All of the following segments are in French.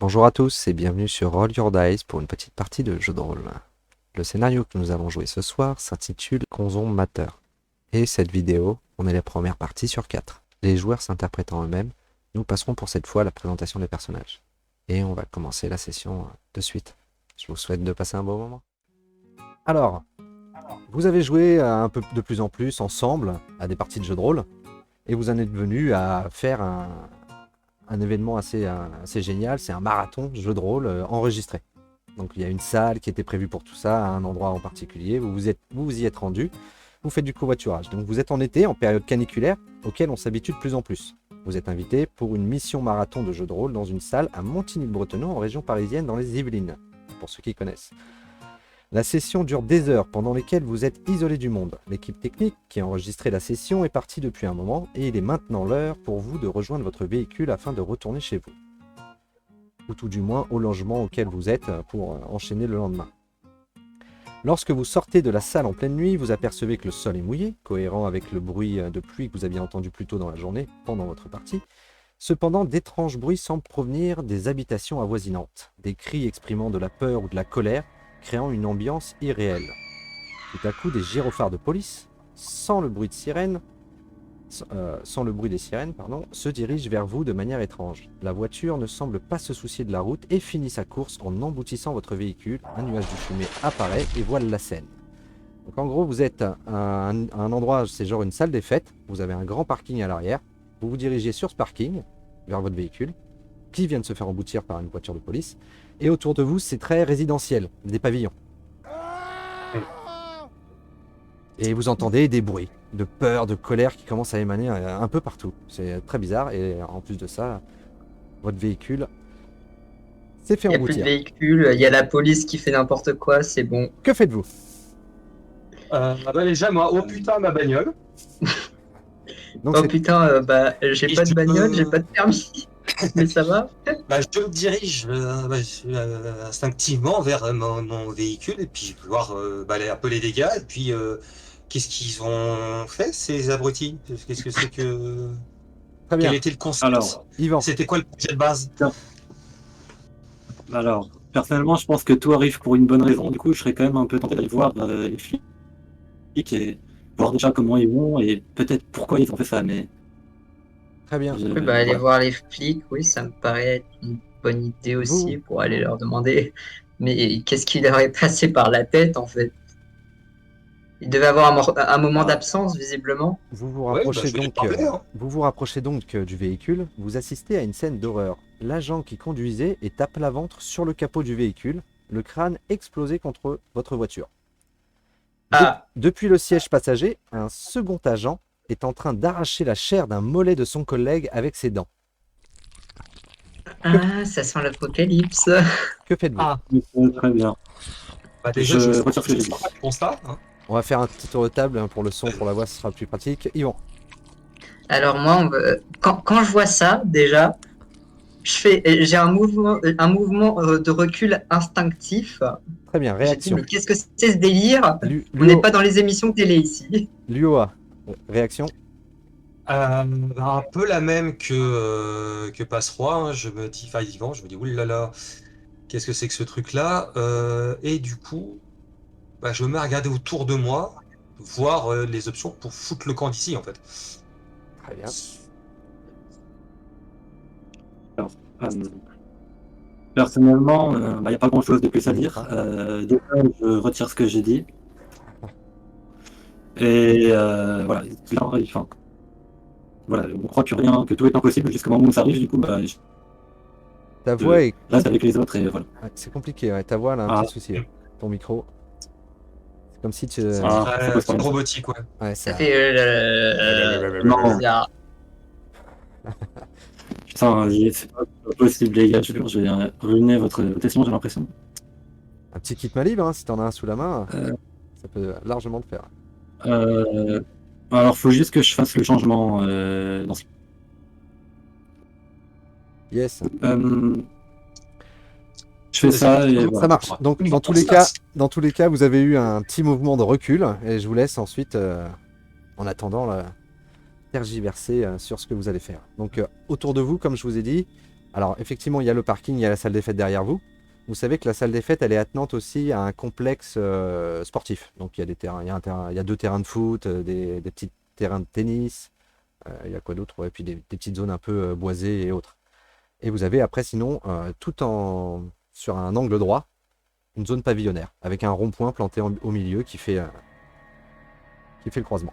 Bonjour à tous et bienvenue sur Roll Your Dice pour une petite partie de jeu de rôle. Le scénario que nous allons jouer ce soir s'intitule Conzon Matter. Et cette vidéo, on est la première partie sur 4. Les joueurs s'interprétant eux-mêmes, nous passerons pour cette fois à la présentation des personnages. Et on va commencer la session de suite. Je vous souhaite de passer un bon moment. Alors, vous avez joué un peu de plus en plus ensemble à des parties de jeu de rôle, et vous en êtes venu à faire un événement assez génial, c'est un marathon jeu de rôle enregistré. Donc il y a une salle qui était prévue pour tout ça, à un endroit en particulier, vous y êtes rendu, vous faites du covoiturage. Donc vous êtes en été, en période caniculaire, auquel on s'habitue de plus en plus. Vous êtes invité pour une mission marathon de jeu de rôle dans une salle à Montigny-le-Bretonneux, en région parisienne, dans les Yvelines, pour ceux qui connaissent. La session dure des heures pendant lesquelles vous êtes isolé du monde. L'équipe technique qui a enregistré la session est partie depuis un moment et il est maintenant l'heure pour vous de rejoindre votre véhicule afin de retourner chez vous. Ou tout du moins au logement auquel vous êtes pour enchaîner le lendemain. Lorsque vous sortez de la salle en pleine nuit, vous apercevez que le sol est mouillé, cohérent avec le bruit de pluie que vous aviez entendu plus tôt dans la journée, pendant votre partie. Cependant, d'étranges bruits semblent provenir des habitations avoisinantes. Des cris exprimant de la peur ou de la colère, créant une ambiance irréelle. Tout à coup, des gyrophares de police, sans le bruit des sirènes, se dirigent vers vous de manière étrange. La voiture ne semble pas se soucier de la route et finit sa course en emboutissant votre véhicule. Un nuage de fumée apparaît et voile la scène. Donc en gros, vous êtes à un endroit, c'est genre une salle des fêtes, vous avez un grand parking à l'arrière, vous vous dirigez sur ce parking, vers votre véhicule, qui vient de se faire emboutir par une voiture de police, et autour de vous, c'est très résidentiel, des pavillons. Et vous entendez des bruits de peur, de colère qui commencent à émaner un peu partout. C'est très bizarre, et en plus de ça, votre véhicule s'est fait Il n'y a plus de emboutir. véhicules, il y a la police qui fait n'importe quoi, c'est bon. Que faites-vous? Déjà, moi, oh putain, ma bagnole. Donc Oh c'est putain, j'ai Et pas de je, bagnole, j'ai pas de permis, mais ça va. je me dirige instinctivement vers mon véhicule et puis je vais voir un peu les dégâts. Et puis, qu'est-ce qu'ils ont fait, ces abrutis? Qu'est-ce que c'est que. très Quel bien. était le concept? Alors, Yvan, C'était quoi le projet de base? personnellement, je pense que tout arrive pour une bonne raison. Du coup, je serais quand même un peu tenté d'aller voir les flics et voir déjà comment ils vont et peut-être pourquoi ils ont fait ça. Mais très bien. Oui, aller voilà. voir les flics, oui, ça me paraît être une bonne idée aussi Vous- pour aller leur demander. Mais qu'est-ce qui leur est passé par la tête en fait? Ils devaient avoir un moment Ah, d'absence visiblement. Vous vous Ouais, rapprochez je vais lui donc, parler, hein. du véhicule, vous assistez à une scène d'horreur. L'agent qui conduisait est à plat ventre sur le capot du véhicule, le crâne explosé contre votre voiture. Ah, Depuis le siège passager, un second agent est en train d'arracher la chair d'un mollet de son collègue avec ses dents. ça sent l'apocalypse. Que faites-vous? Ah, très bien. déjà, Je je retire ce que j'ai dit. pas le constat, hein. On va faire un petit tour de table hein, pour le son, pour la voix, ce sera plus pratique. Yvan, Alors moi, quand je vois ça déjà, j'ai un mouvement de recul instinctif. très bien, Je dis, réaction. mais qu'est-ce que c'est ce délire? Lu- On n'est Luo- pas dans les émissions télé ici. Luoa, réaction. Un peu la même que Passeroi, hein. Je me dis, enfin, Yvan, je me dis, oulala, qu'est-ce que c'est que ce truc-là? Et du coup, je me mets à regarder autour de moi, voir les options pour foutre le camp d'ici, en fait. Très bien. Alors, personnellement, il n'y a pas grand-chose de plus à dire. Déjà, je retire ce que j'ai dit. Et voilà, enfin, voilà, on croit que rien, que tout est impossible jusqu'au moment où ça arrive. Du coup, je Ta voix est... reste avec les autres et voilà. Ouais, c'est compliqué, ouais. Ta voix elle a un Ah. petit souci. Ton micro. C'est comme si tu... Ah, ça Très, pose très problème. robotique, ouais. Ouais, Ça ça... fait Non. bizarre. Putain, c'est pas possible, les gars. Je vais ruiner votre session, j'ai l'impression. Un petit kit main libre, hein, si t'en as un sous la main, Euh. ça peut largement le faire. Alors, faut juste que je fasse le changement dans ce. Yes, Je fais ça et ça voilà. marche. Donc dans tous les cas, vous avez eu un petit mouvement de recul et je vous laisse ensuite, en attendant, tergiverser sur ce que vous allez faire. Donc autour de vous, comme je vous ai dit, Alors, effectivement, il y a le parking, il y a la salle des fêtes derrière vous. Vous savez que la salle des fêtes, elle est attenante aussi à un complexe sportif. Donc, il y a des terrains, il y a 2 terrains de foot, des petits terrains de tennis. Il y a quoi d'autre? Ouais, puis des petites zones un peu boisées et autres. Et vous avez après, sinon, sur un angle droit, une zone pavillonnaire avec un rond-point planté au milieu qui fait le croisement.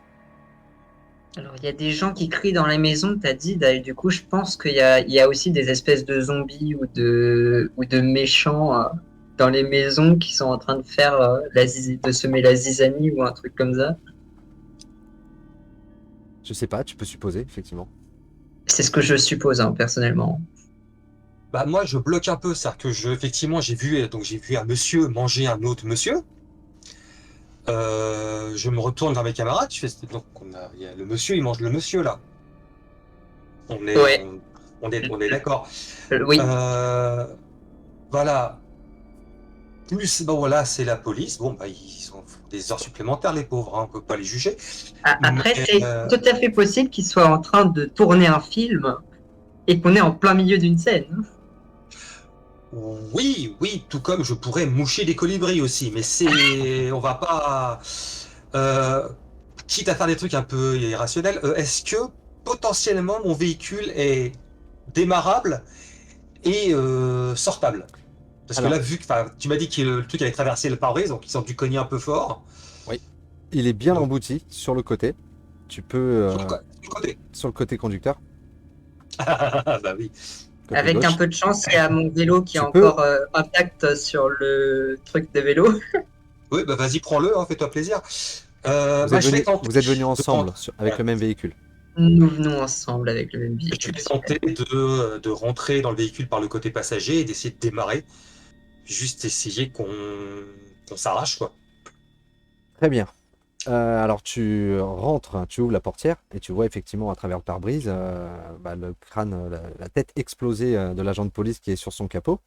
Alors, il y a des gens qui crient dans les maisons, t'as dit. Du coup, je pense il y a aussi des espèces de zombies ou de méchants dans les maisons qui sont en train de faire de semer la zizanie ou un truc comme ça. Je sais pas, tu peux supposer, effectivement. C'est ce que je suppose, hein, personnellement. Bah moi je bloque un peu ça, effectivement j'ai vu un monsieur manger un autre monsieur. Je me retourne vers mes camarades, je fais donc il y a le monsieur, il mange le monsieur là. On est Ouais. on est d'accord. Oui. Voilà. Plus bon voilà, c'est la police. Bon bah ils ont des heures supplémentaires les pauvres, hein, on peut pas les juger. Après, Mais, c'est tout à fait possible qu'ils soient en train de tourner un film et qu'on est en plein milieu d'une scène. oui, tout comme je pourrais moucher des colibris aussi, mais on va pas, euh, quitte à faire des trucs un peu irrationnels, est-ce que potentiellement mon véhicule est démarrable et sortable? Parce que Alors. là, vu que tu m'as dit que le truc allait traverser le pare-brise, donc ils ont dû cogner un peu fort. Oui. Il est bien Donc, embouti sur le côté. Tu peux... sur le côté. sur le côté conducteur, Bah oui. côté Avec gauche. un peu de chance, il y a mon vélo qui est Tu peux- encore intact sur le truc de vélo. Oui, bah vas-y, prends-le, hein, fais-toi plaisir. Vous Je vais tenter êtes venus de ensemble rentrer. avec le même véhicule. Nous venons ensemble avec le même Je véhicule. vais tenter de rentrer dans le véhicule par le côté passager et d'essayer de démarrer. Juste essayer qu'on s'arrache, quoi. Très bien. Alors tu rentres, tu ouvres la portière et tu vois effectivement à travers le pare-brise le crâne, la tête explosée de l'agent de police qui est sur son capot.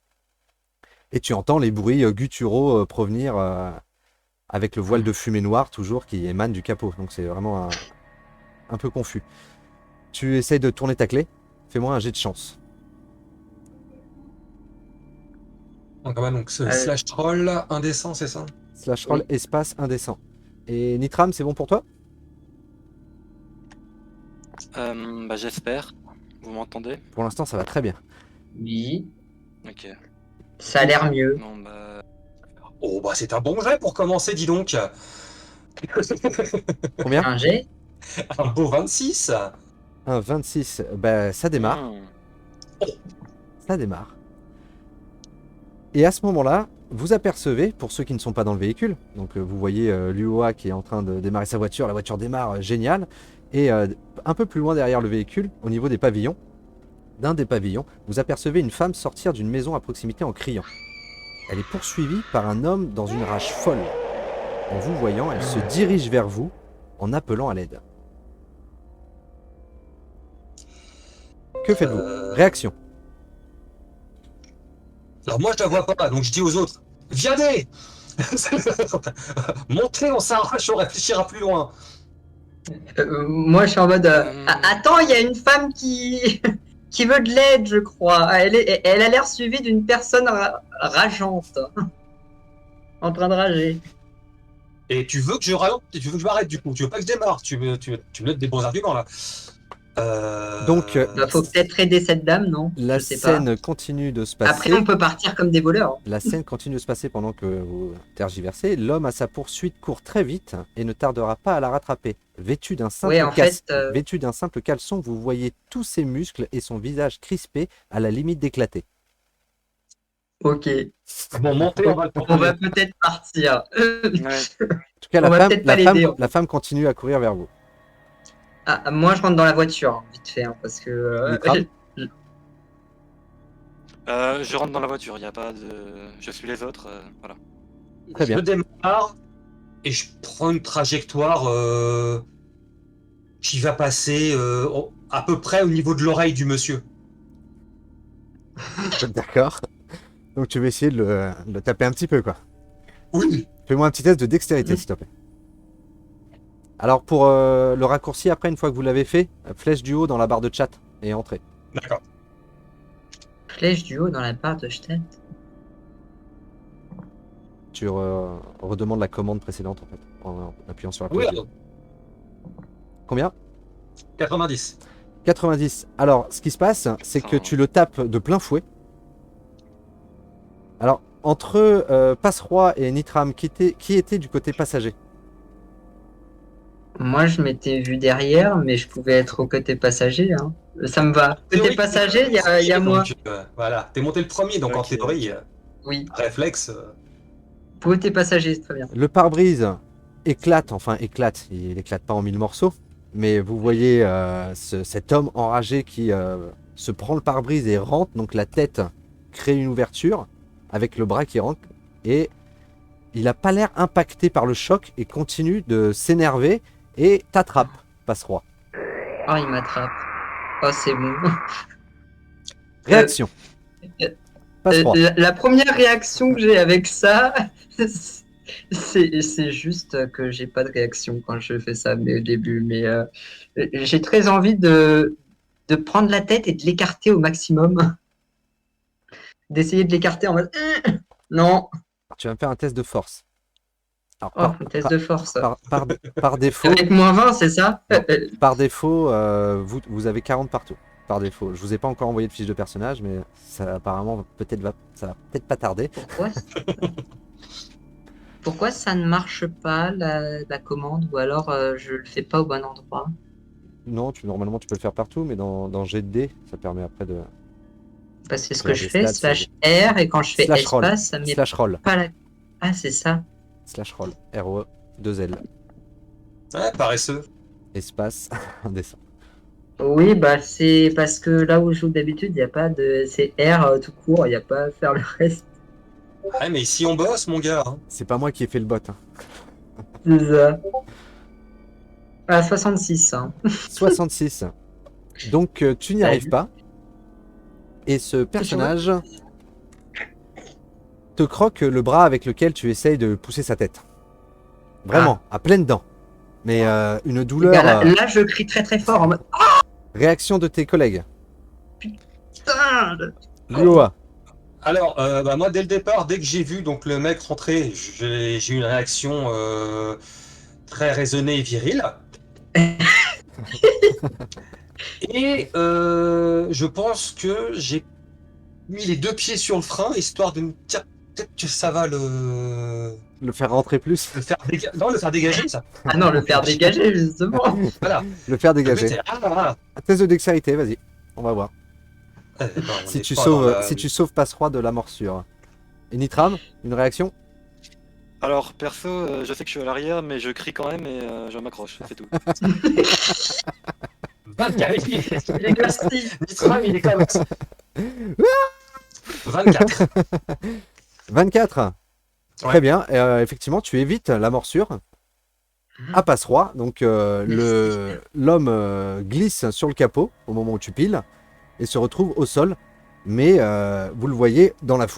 Et tu entends les bruits gutturaux provenir avec le voile de fumée noire toujours qui émane du capot. Donc c'est vraiment un peu confus. Tu essayes de tourner ta clé. Fais-moi un jet de chance. Donc slash troll, indécent, c'est ça? Slash roll, espace, indécent. Et Nitram, c'est bon pour toi? Bah, j'espère. Vous m'entendez? Pour l'instant, ça va très bien. Oui, Ok. ça a l'air mieux. Bon, bah, Oh, bah c'est un bon jet pour commencer, dis donc. Combien? Un jet. Un beau 26. Un 26. Bah, ça démarre. Ça démarre. Et à ce moment-là, vous apercevez, pour ceux qui ne sont pas dans le véhicule, donc vous voyez Luoa qui est en train de démarrer sa voiture, la voiture démarre, génial, et un peu plus loin derrière le véhicule, au niveau des pavillons, d'un des pavillons, vous apercevez une femme sortir d'une maison à proximité en criant. Elle est poursuivie par un homme dans une rage folle. En vous voyant, elle se dirige vers vous en appelant à l'aide. Que faites-vous? Réaction. Alors moi je la vois pas, donc je dis aux autres, viendez. Montez, on s'arrache, on réfléchira plus loin. Moi, je suis en mode. Attends, il y a une femme qui qui veut de l'aide, je crois. Elle a l'air suivie d'une personne rageante, en train de rager. Et tu veux que je ralente, tu veux que je m'arrête du coup, tu veux pas que je démarre, tu me donnes des bons arguments là. Donc, Bah, faut peut-être aider cette dame, non? la Je sais pas. scène continue de se passer. Après, on peut partir comme des voleurs. La scène continue de se passer pendant que vous tergiversez. L'homme à sa poursuite court très vite et ne tardera pas à la rattraper. Vêtu d'un simple, Ouais, en fait, Vêtu d'un simple caleçon, vous voyez tous ses muscles et son visage crispé à la limite d'éclater. Ok. Bon, montez, on va le On va peut-être partir. ouais. En tout cas, On va peut-être pas l'aider, en fait. la femme continue à courir vers vous. Ah, moi, je rentre dans la voiture, hein, vite fait, hein, parce que. Nitram Je rentre dans la voiture, il n'y a pas de. Je suis les autres, voilà. Très bien. Je démarre et je prends une trajectoire qui va passer à peu près au niveau de l'oreille du monsieur. D'accord. Donc tu vas essayer de le taper un petit peu, quoi. Oui. Fais-moi un petit test de dextérité, s'il te plaît. Alors pour le raccourci, après, une fois que vous l'avez fait, flèche du haut dans la barre de chat et entrez. D'accord. Flèche du haut dans la barre de tête. Tu redemandes la commande précédente en fait, en appuyant sur la Oui, cloche. Combien? 90. 90. Alors, ce qui se passe, c'est que tu le tapes de plein fouet. Alors, entre Passeroi et Nitram, qui était du côté passager? Moi, je m'étais vu derrière, mais je pouvais être au côté passager. Hein. Ça me va. Côté passager, il y a moi. Donc, voilà, t'es monté le premier, donc en Ok, théorie, Oui. réflexe. Côté passager, c'est très bien. Le pare-brise éclate, il éclate pas en 1000 morceaux, mais vous voyez cet homme enragé qui se prend le pare-brise et rentre, donc la tête crée une ouverture avec le bras qui rentre, et il a pas l'air impacté par le choc et continue de s'énerver et t'attrape, Passeroi. Oh, il m'attrape. Oh, c'est bon. Réaction. Passeroi. La première réaction que j'ai avec ça, c'est juste que j'ai pas de réaction quand je fais ça mais au début. Mais j'ai très envie de prendre la tête et de l'écarter au maximum. D'essayer de l'écarter en mode non. Tu vas me faire un test de force. Alors, Oh, test de force. par défaut, Avec moins 20, c'est ça? par défaut vous avez 40 partout. Par défaut. Je vous ai pas encore envoyé de fiche de personnage, mais ça apparemment ça va peut-être pas tarder. Pourquoi ça ne marche pas la commande ou alors je le fais pas au bon endroit? Non, normalement tu peux le faire partout, mais dans Jet de dés, ça permet après de Parce que ce faire que je des fais, stats, /R, et quand je fais slash roll. espace, ça met Slash roll. pas la... Ah, c'est ça. Slash roll. ROE 2L. Ouais, paresseux. Espace un dessin. Oui, bah c'est parce que là où je joue d'habitude, il n'y a pas de... C'est R tout court, il n'y a pas à faire le reste. Ouais, mais ici on bosse, mon gars. Hein. C'est pas moi qui ai fait le bot. Hein. C'est ça. Ah, 66. Hein. 66. Donc tu n'y arrives pas. Et ce personnage te croque le bras avec lequel tu essayes de pousser sa tête. Vraiment, à pleines dents. Mais une douleur. Là, je crie très très fort en mode Réaction de tes collègues. putain. Lioa. Alors, moi, dès le départ, dès que j'ai vu donc le mec rentrer, j'ai eu une réaction très raisonnée et virile. Et je pense que j'ai mis les deux pieds sur le frein, histoire de me dire peut-être que ça va Le faire rentrer plus. le faire dégager. Non, le faire dégager, ça. Ah non, le faire dégager justement. Voilà. Le faire Le but, dégager. c'est, ah, Test de dextérité, vas-y. On va voir. on Si est tu pas sauves, dans la- si tu sauves Passeroi de la morsure. Et Nitram, une réaction? Alors, perso, je sais que je suis à l'arrière, mais je crie quand même et je m'accroche, c'est tout. 24. Merci. Nitram, il est comme ça. 24. 24. Très Ouais. bien. Effectivement, tu évites la morsure à Passeroi. Donc l'homme glisse sur le capot au moment où tu piles et se retrouve au sol. Mais vous le voyez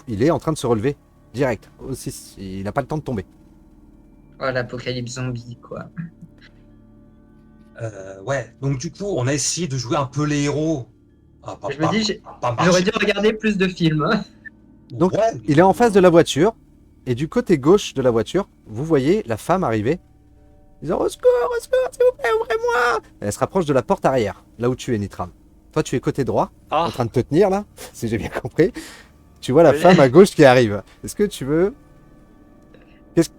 il est en train de se relever direct. Aussi, il n'a pas le temps de tomber. Oh, l'apocalypse zombie, quoi. Ouais, donc du coup, on a essayé de jouer un peu les héros. Ah, Je me dis, pas marcher. j'aurais dû regarder plus de films. Hein. Donc, Ouais, il est en face de la voiture. Et du côté gauche de la voiture, vous voyez la femme arriver. Disant au secours, s'il vous plaît, ouvrez-moi. Elle se rapproche de la porte arrière, là où tu es, Nitram. Toi, tu es côté droit, Ah, en train de te tenir là, si j'ai bien compris. Tu vois la Oui. femme à gauche qui arrive. Est-ce que tu veux...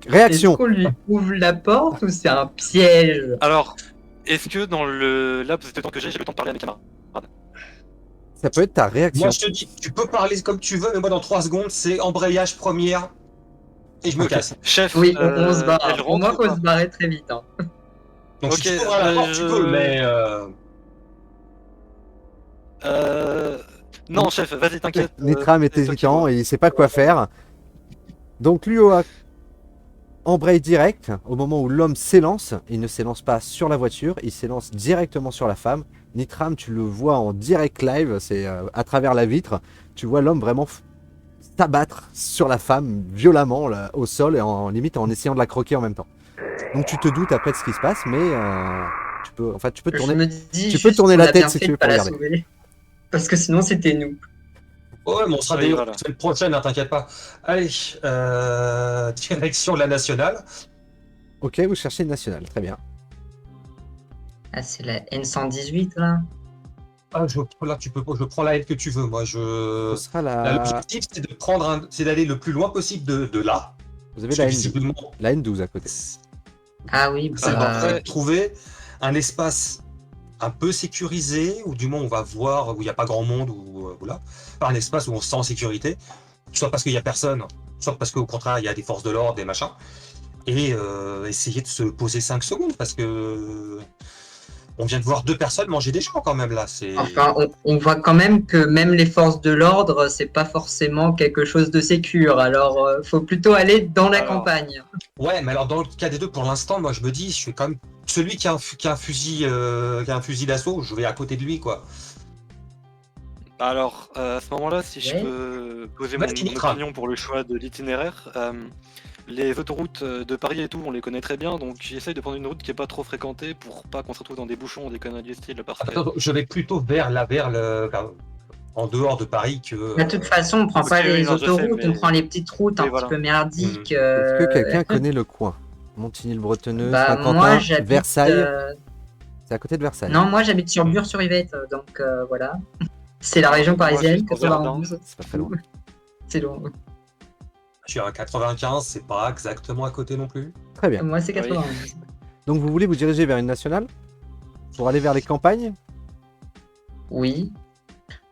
Réaction. Est-ce qu'on lui ouvre la porte ou c'est un piège? alors, est-ce que dans le laps de temps que j'ai le temps de parler à mes camarades? Ça peut être ta réaction. moi je te dis, tu peux parler comme tu veux, mais moi dans 3 secondes, c'est embrayage première et je me casse. Chef, Oui, on se barre. elle Pour rentre moi, ou faut pas se barrer très vite. Hein. Donc Ok, si tu ouvres la porte, tu peux, mais Non, chef, vas-y, t'inquiète. Nitram est c'est toi qui hésitant vois. et il sait pas quoi faire. Donc Lioa embraye direct au moment où l'homme s'élance. Il ne s'élance pas sur la voiture, il s'élance directement sur la femme. Nitram, tu le vois en direct live, c'est à travers la vitre. Tu vois l'homme vraiment s'abattre sur la femme violemment là, au sol et en limite en essayant de la croquer en même temps. Donc tu te doutes après de ce qui se passe, mais tu peux Je tourner. me dis tu peux juste tourner qu'on la a tête bien si fait tu de veux pas pour la regarder. sauver. Parce que sinon, c'était nous. Ouais, mais on sera Oui, des voilà. la semaine prochaine, hein, t'inquiète pas. Allez, direction la nationale. Ok, vous cherchez une nationale, très bien. Ah, c'est la N118 là. Ah, là, je prends la L que tu veux. Moi, Ce sera là, la... l'objectif, c'est de c'est d'aller le plus loin possible de là. Vous avez Parce la que N12, visiblement, la N12 à côté. Ah oui, c'est en bah. train de trouver un espace un peu sécurisé, ou du moins on va voir où il n'y a pas grand monde, ou voilà. Pas un espace où on se sent en sécurité, soit parce qu'il n'y a personne, soit parce qu'au contraire il y a des forces de l'ordre, des machins. Et essayer de se poser 5 secondes, parce que on vient de voir 2 personnes manger des gens quand même là. Enfin, on voit quand même que même les forces de l'ordre, c'est pas forcément quelque chose de sécure. Alors, faut plutôt aller dans la Alors. campagne. Ouais, mais alors dans le cas des deux, pour l'instant, moi je me dis, je suis quand même celui qui a un fusil, d'assaut, je vais à côté de lui, quoi. Alors, à ce moment-là, si je Ouais. peux poser Vas-y, mon Nitra. opinion pour le choix de l'itinéraire, les autoroutes de Paris et tout, on les connaît très bien, donc j'essaye de prendre une route qui est pas trop fréquentée pour pas qu'on se retrouve dans des bouchons ou des conneries du style, parce que... Attends, je vais plutôt en dehors de Paris que. De toute façon, on prend Ok, pas oui, les non, je sais, autoroutes, on mais... prend les petites routes Oui, un petit voilà. peu merdiques. Est-ce que quelqu'un connaît le coin? Montigny-le-Bretonneux, Bah, moi, Saint-Quentin, j'habite. Versailles. C'est à côté de Versailles. Non, moi, j'habite sur Bure-sur-Yvette, donc voilà. C'est la région Moi, je suis parisienne, sur Verdun. 91. C'est pas très loin. C'est long. Je suis à 95, c'est pas exactement à côté non plus. Très bien. Moi, c'est Oui. 91. Donc vous voulez vous diriger vers une nationale pour aller vers les campagnes, Oui.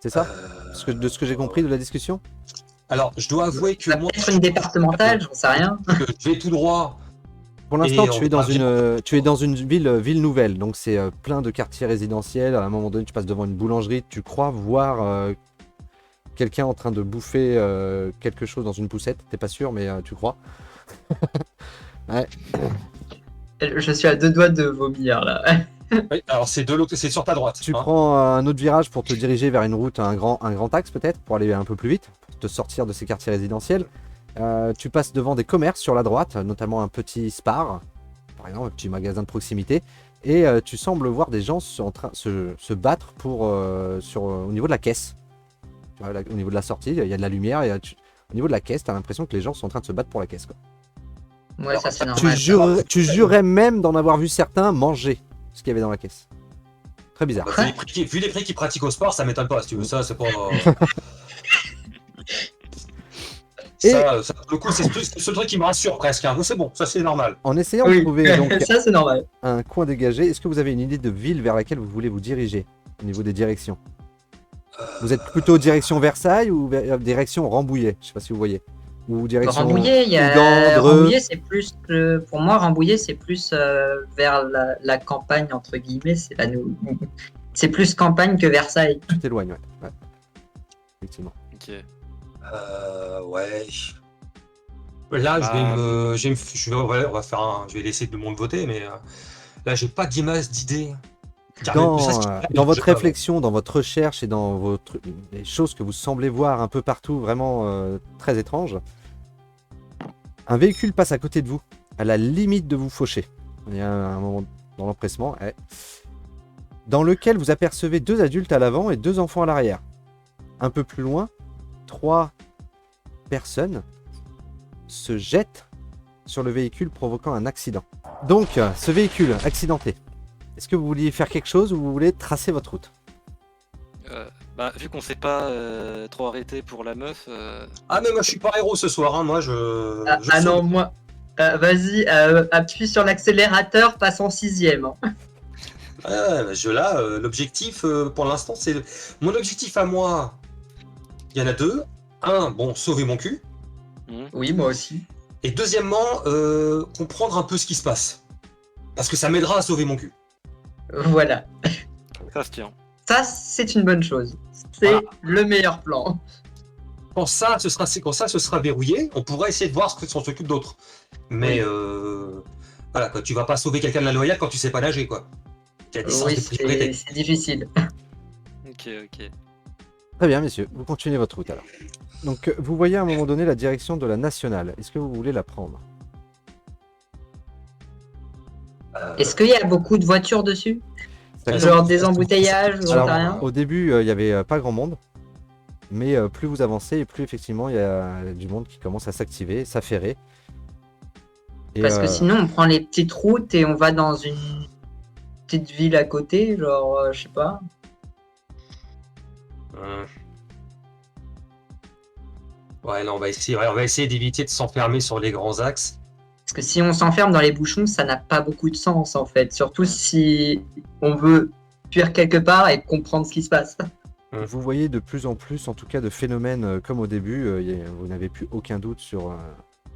c'est ça? Parce que, de ce que j'ai compris de la discussion? Alors, je dois avouer que Ça moi, peut être une départementale, j'en sais rien. que je vais tout droit. Pour l'instant, Et tu on es dans va tu es dans une ville nouvelle, donc c'est plein de quartiers résidentiels. À un moment donné, tu passes devant une boulangerie, tu crois voir quelqu'un en train de bouffer quelque chose dans une poussette. T'es pas sûr, mais tu crois. Ouais. Je suis à 2 doigts de vomir là. Oui, alors c'est c'est sur ta droite. Tu hein. prends un autre virage pour te diriger vers une route, un grand axe peut-être, pour aller un peu plus vite, pour te sortir de ces quartiers résidentiels. Tu passes devant des commerces sur la droite, notamment un petit Spar, par exemple, un petit magasin de proximité, et tu sembles voir des gens en train se battre pour, au niveau de la caisse. Tu vois, au niveau de la sortie, il y a de la lumière, et au niveau de la caisse, tu as l'impression que les gens sont en train de se battre pour la caisse, quoi. Ouais, ça c'est Tu, normal. tu jurais même d'en avoir vu certains manger ce qu'il y avait dans la caisse. Très bizarre. Bah, vu les prix qu'ils pratiquent au sport, ça m'étonne pas. Si tu veux ça, c'est pas. Ça, pour le coup, c'est le seul truc qui me rassure presque. Hein. C'est bon, ça c'est normal. En essayant de Oui, trouver donc ça c'est normal. un coin dégagé, est-ce que vous avez une idée de ville vers laquelle vous voulez vous diriger au niveau des directions? Vous êtes plutôt direction Versailles ou direction Rambouillet? Je sais pas si vous voyez. Ou direction Rambouillet, Ougandre. Rambouillet, c'est plus pour moi, Rambouillet, c'est plus vers la campagne entre guillemets. C'est plus campagne que Versailles. Tu t'éloignes, ouais. Effectivement. Ok. Ouais. Là, je vais laisser tout le monde voter, mais là, j'ai pas d'image d'idée. Dans votre réflexion, dans votre recherche et dans les choses que vous semblez voir un peu partout, vraiment très étranges, un véhicule passe à côté de vous, à la limite de vous faucher. Il y a un moment dans l'empressement, dans lequel vous apercevez 2 adultes à l'avant et 2 enfants à l'arrière. Un peu plus loin, 3 personnes se jettent sur le véhicule provoquant un accident. Donc, ce véhicule accidenté, est-ce que vous vouliez faire quelque chose ou vous voulez tracer votre route? Vu qu'on s'est pas trop arrêté pour la meuf, Ah, mais moi, je suis pas héros ce soir. Hein. Moi, je sauve. Non, moi. Vas-y, appuie sur l'accélérateur, passe en 6ème. Hein. L'objectif pour l'instant, c'est. Mon objectif à moi, il y en a 2. Un, bon, sauver mon cul. Oui, moi aussi. Et deuxièmement, comprendre un peu ce qui se passe. Parce que ça m'aidera à sauver mon cul. Voilà. ça se tient. Ça, c'est une bonne chose. C'est le meilleur plan. Quand ça, ce sera verrouillé, on pourra essayer de voir ce que s'en s'occupe d'autres. Mais voilà, quoi, tu vas pas sauver quelqu'un de la noyade quand tu sais pas nager, quoi. Oui, c'est difficile. Ok. Très bien, messieurs, vous continuez votre route alors. Donc, vous voyez à un moment donné la direction de la nationale. Est-ce que vous voulez la prendre? Est-ce qu'il y a beaucoup de voitures dessus? Genre des embouteillages ou Alors, rien? au début, il n'y avait pas grand monde. Mais plus vous avancez, et plus effectivement il y a du monde qui commence à s'activer, s'affairer. Et, Parce que sinon, on prend les petites routes et on va dans une petite ville à côté, genre, je sais pas. Ouais, non, on va essayer d'éviter de s'enfermer sur les grands axes. Parce que si on s'enferme dans les bouchons, ça n'a pas beaucoup de sens en fait. Surtout si on veut fuir quelque part et comprendre ce qui se passe. vous voyez de plus en plus, en tout cas, de phénomènes comme au début. Vous n'avez plus aucun doute sur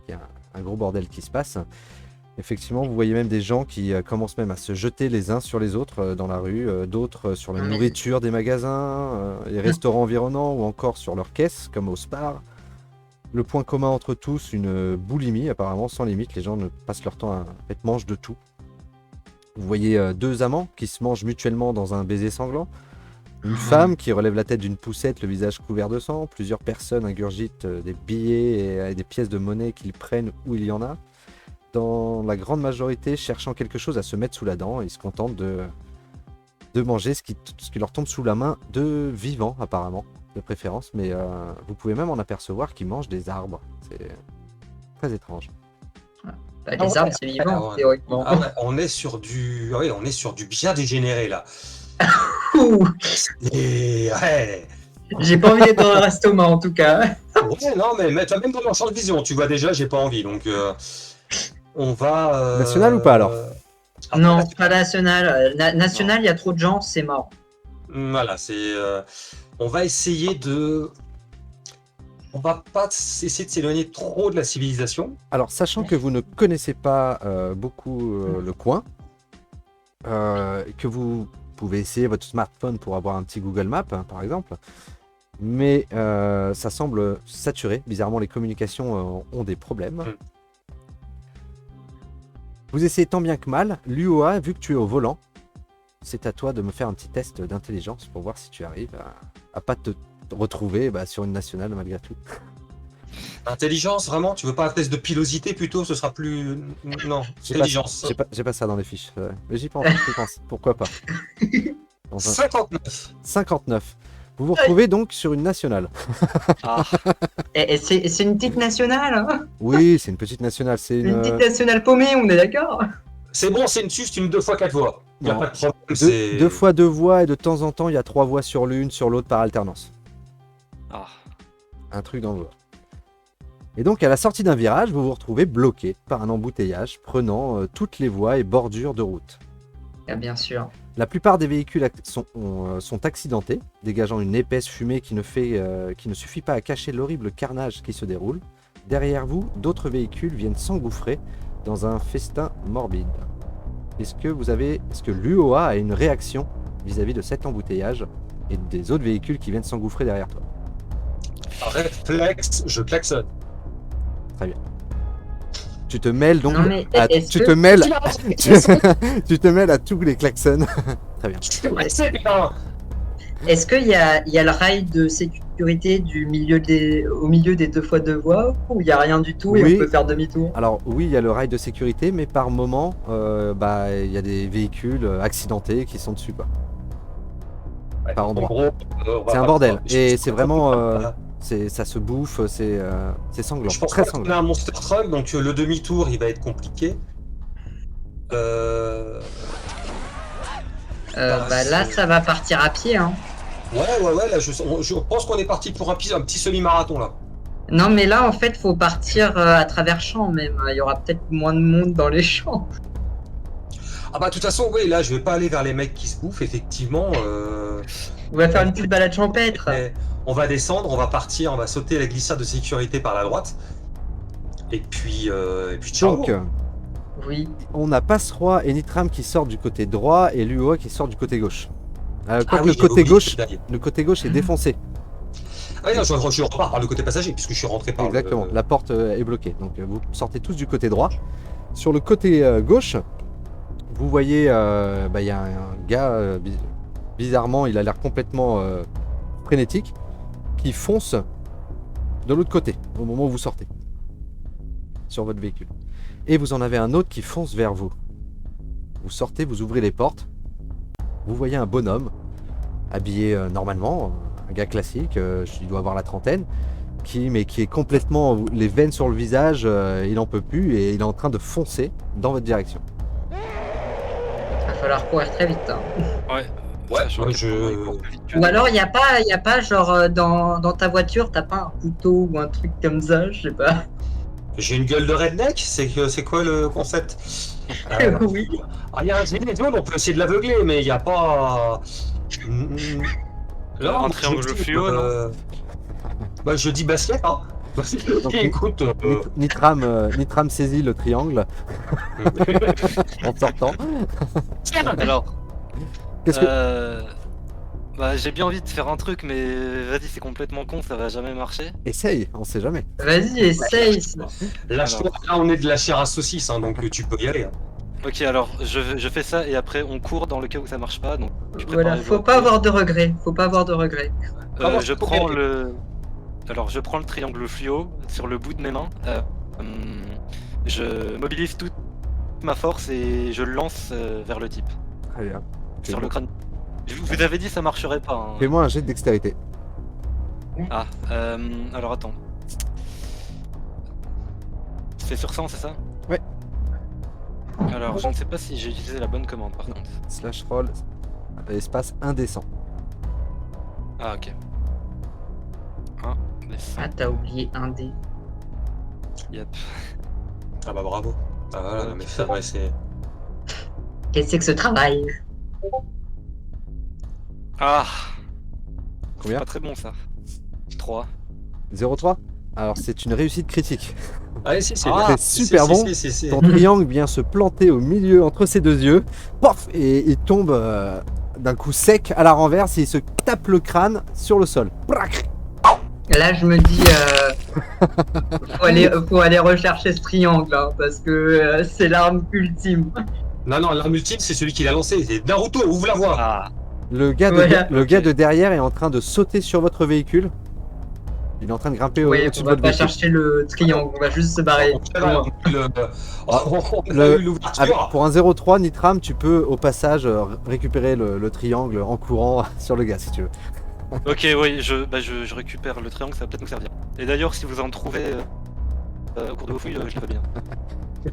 qu'il y a un gros bordel qui se passe. Effectivement, vous voyez même des gens qui commencent même à se jeter les uns sur les autres dans la rue, d'autres sur la Mais- nourriture des magasins, les restaurants environnants ou encore sur leurs caisses, comme au Spar. Le point commun entre tous, une boulimie apparemment sans limite. Les gens ne passent leur temps à être mangent de tout. Vous voyez deux amants qui se mangent mutuellement dans un baiser sanglant. Une femme qui relève la tête d'une poussette, le visage couvert de sang. Plusieurs personnes ingurgitent des billets et des pièces de monnaie qu'ils prennent où il y en a. Dans la grande majorité, cherchant quelque chose à se mettre sous la dent, ils se contentent de manger ce qui leur tombe sous la main de vivant, apparemment, de préférence. Mais vous pouvez même en apercevoir qui mangent des arbres. C'est très étrange. Bah, les arbres, c'est vivant, théoriquement. Ah ouais, on est sur du bien dégénéré là. Ouh, Et ouais. j'ai pas envie d'être dans le restaurant en tout cas. Ouais, non, mais même dans mon champ de vision, tu vois déjà, j'ai pas envie. Donc, on va. National ou pas, alors Non, pas national. National, il y a trop de gens, c'est mort. Voilà, c'est. On va essayer de. On va pas essayer de s'éloigner trop de la civilisation. Alors, sachant que vous ne connaissez pas beaucoup le coin, que vous pouvez essayer votre smartphone pour avoir un petit Google Maps, hein, par exemple, mais ça semble saturé. Bizarrement, les communications ont des problèmes. Vous essayez tant bien que mal. Luoa, vu que tu es au volant, c'est à toi de me faire un petit test d'intelligence pour voir si tu arrives à pas te retrouver sur une nationale malgré tout. Intelligence, vraiment? Tu veux pas un test de pilosité plutôt? Ce sera plus. Non, intelligence. J'ai pas ça dans les fiches. Mais j'y pense, j'y pense. Pourquoi pas. Dans un- 59. 59. Vous vous retrouvez donc sur une nationale. Ah, Et c'est une petite nationale, hein. Oui, c'est une petite nationale. C'est Une petite nationale paumée, on est d'accord? C'est bon, c'est juste une 2 fois 4 voies. Il n'y a Non. pas de problème. C'est deux fois 2 voies et de temps en temps, il y a 3 voies sur l'une, sur l'autre par alternance. ah. Un truc dans le genre. Et donc, à la sortie d'un virage, vous vous retrouvez bloqué par un embouteillage prenant toutes les voies et bordures de route. Ah, bien sûr. La plupart des véhicules sont accidentés, dégageant une épaisse fumée qui ne suffit pas à cacher l'horrible carnage qui se déroule. Derrière vous, d'autres véhicules viennent s'engouffrer dans un festin morbide. Est-ce que l'UOA a une réaction vis-à-vis de cet embouteillage et des autres véhicules qui viennent s'engouffrer derrière toi? réflexe, je klaxonne. Tu te mêles donc Non, mais à, est-ce tu que- te mêles tu te mêles à tous les klaxons. Très bien. C'est bien. Est-ce qu'il y a le rail de sécurité au milieu des 2 fois 2 voies ou il n'y a rien du tout et Oui. on peut faire demi-tour? Alors oui, il y a le rail de sécurité, mais par moment, il y a des véhicules accidentés qui sont dessus, quoi. Ouais, Par endroit. en gros, on va C'est un pas- bordel. je- Et je- c'est vraiment, Voilà. ça se bouffe, c'est sanglant, Je pense très pas qu'on a sanglant. un monster truck, donc le demi-tour il va être compliqué. Là, ça va partir à pied, hein. Ouais, là je pense qu'on est parti pour un petit semi-marathon là. Non, mais là, en fait, faut partir à travers champs même. Il y aura peut-être moins de monde dans les champs. Ah bah de toute façon, oui, là je vais pas aller vers les mecs qui se bouffent, effectivement. On va faire une petite balade champêtre. Mais on va descendre, on va partir, on va sauter la glissade de sécurité par la droite. Et puis ciao. Donc, Oui. on a Passeroi et Nitram qui sortent du côté droit et l'UOA qui sort du côté gauche. Quoique oui, le côté j'ai oublié gauche, ce détail. le côté gauche est défoncé. Ah oui, non, je repars par le côté passager, puisque je suis rentré par Exactement, la porte est bloquée. Donc vous sortez tous du côté droit. Sur le côté gauche, vous voyez, y a un gars, bizarrement, il a l'air complètement frénétique, qui fonce de l'autre côté, au moment où vous sortez, sur votre véhicule. Et vous en avez un autre qui fonce vers vous. Vous sortez, vous ouvrez les portes, vous voyez un bonhomme, habillé normalement, un gars classique, il doit avoir la trentaine, qui est complètement les veines sur le visage, il en peut plus et il est en train de foncer dans votre direction. Va falloir courir très vite. Hein. Ouais. Ouais, Sachant moi, que je- pendant, il court plus vite que Ou nous. alors, y a pas genre dans ta voiture, t'as pas un couteau ou un truc comme ça, je sais pas. J'ai une gueule de redneck, c'est quoi le concept? Oui. Ah, il y a un gilet jaune, on peut essayer de l'aveugler, mais il n'y a pas. Là, Un triangle je dis, fluo, bah, je dis basket, hein. Donc, Écoute, Nitram saisit le triangle en sortant. Alors, Qu'est-ce que... bah, j'ai bien envie de faire un truc, mais vas-y, c'est complètement con, ça va jamais marcher. Essaye, on sait jamais. Vas-y, essaye. là, on est de la chair à saucisse, hein, donc tu peux y aller. Hein. Ok, alors je fais ça et après on court dans le cas où ça marche pas. Donc, Voilà, faut pas avoir de regrets. Faut pas avoir de regrets. Comment je je peux prends y je prends le triangle fluo sur le bout de mes mains. Je mobilise toute ma force et je le lance vers le type, Très bien. sur le crâne. Je vous avais dit ça marcherait pas. Hein. Fais-moi un jet de dextérité. Ah, alors attends. C'est sur 100, c'est ça? Ouais. Alors, je ne sais pas si j'ai utilisé la bonne commande par contre. Slash roll, espace indécent. Ah, ok. 1, des 5, Ah, t'as oublié un dé. yep. Ah bah bravo. Ah voilà, mais ça, ouais, c'est. Qu'est-ce que c'est que ce travail? Ah, Combien? pas très bon ça. 3. 0,3. Alors c'est une réussite critique. Allez, si, c'est Ah, c'est super bon. Si. Ton triangle vient se planter au milieu entre ses deux yeux. Pof! Et il tombe d'un coup sec à la renverse et il se tape le crâne sur le sol. Brac! Là, je me dis, faut aller rechercher ce triangle, hein, parce que c'est l'arme ultime. Non, l'arme ultime, c'est celui qui l'a lancé. C'est Naruto, ouvre la voie. Ah, Le gars de, Voilà. le gars de derrière est en train de sauter sur votre véhicule. Il est en train de grimper Oui, au-dessus on de va votre pas véhicule. chercher le triangle, on va juste se barrer. On a Le- eu l'ouverture. Pour un 0,3 Nitram, tu peux au passage récupérer le triangle en courant sur le gars si tu veux. ok, oui, je récupère le triangle, ça va peut-être nous servir. Et d'ailleurs, si vous en trouvez au cours de vos fouilles, je le veux bien.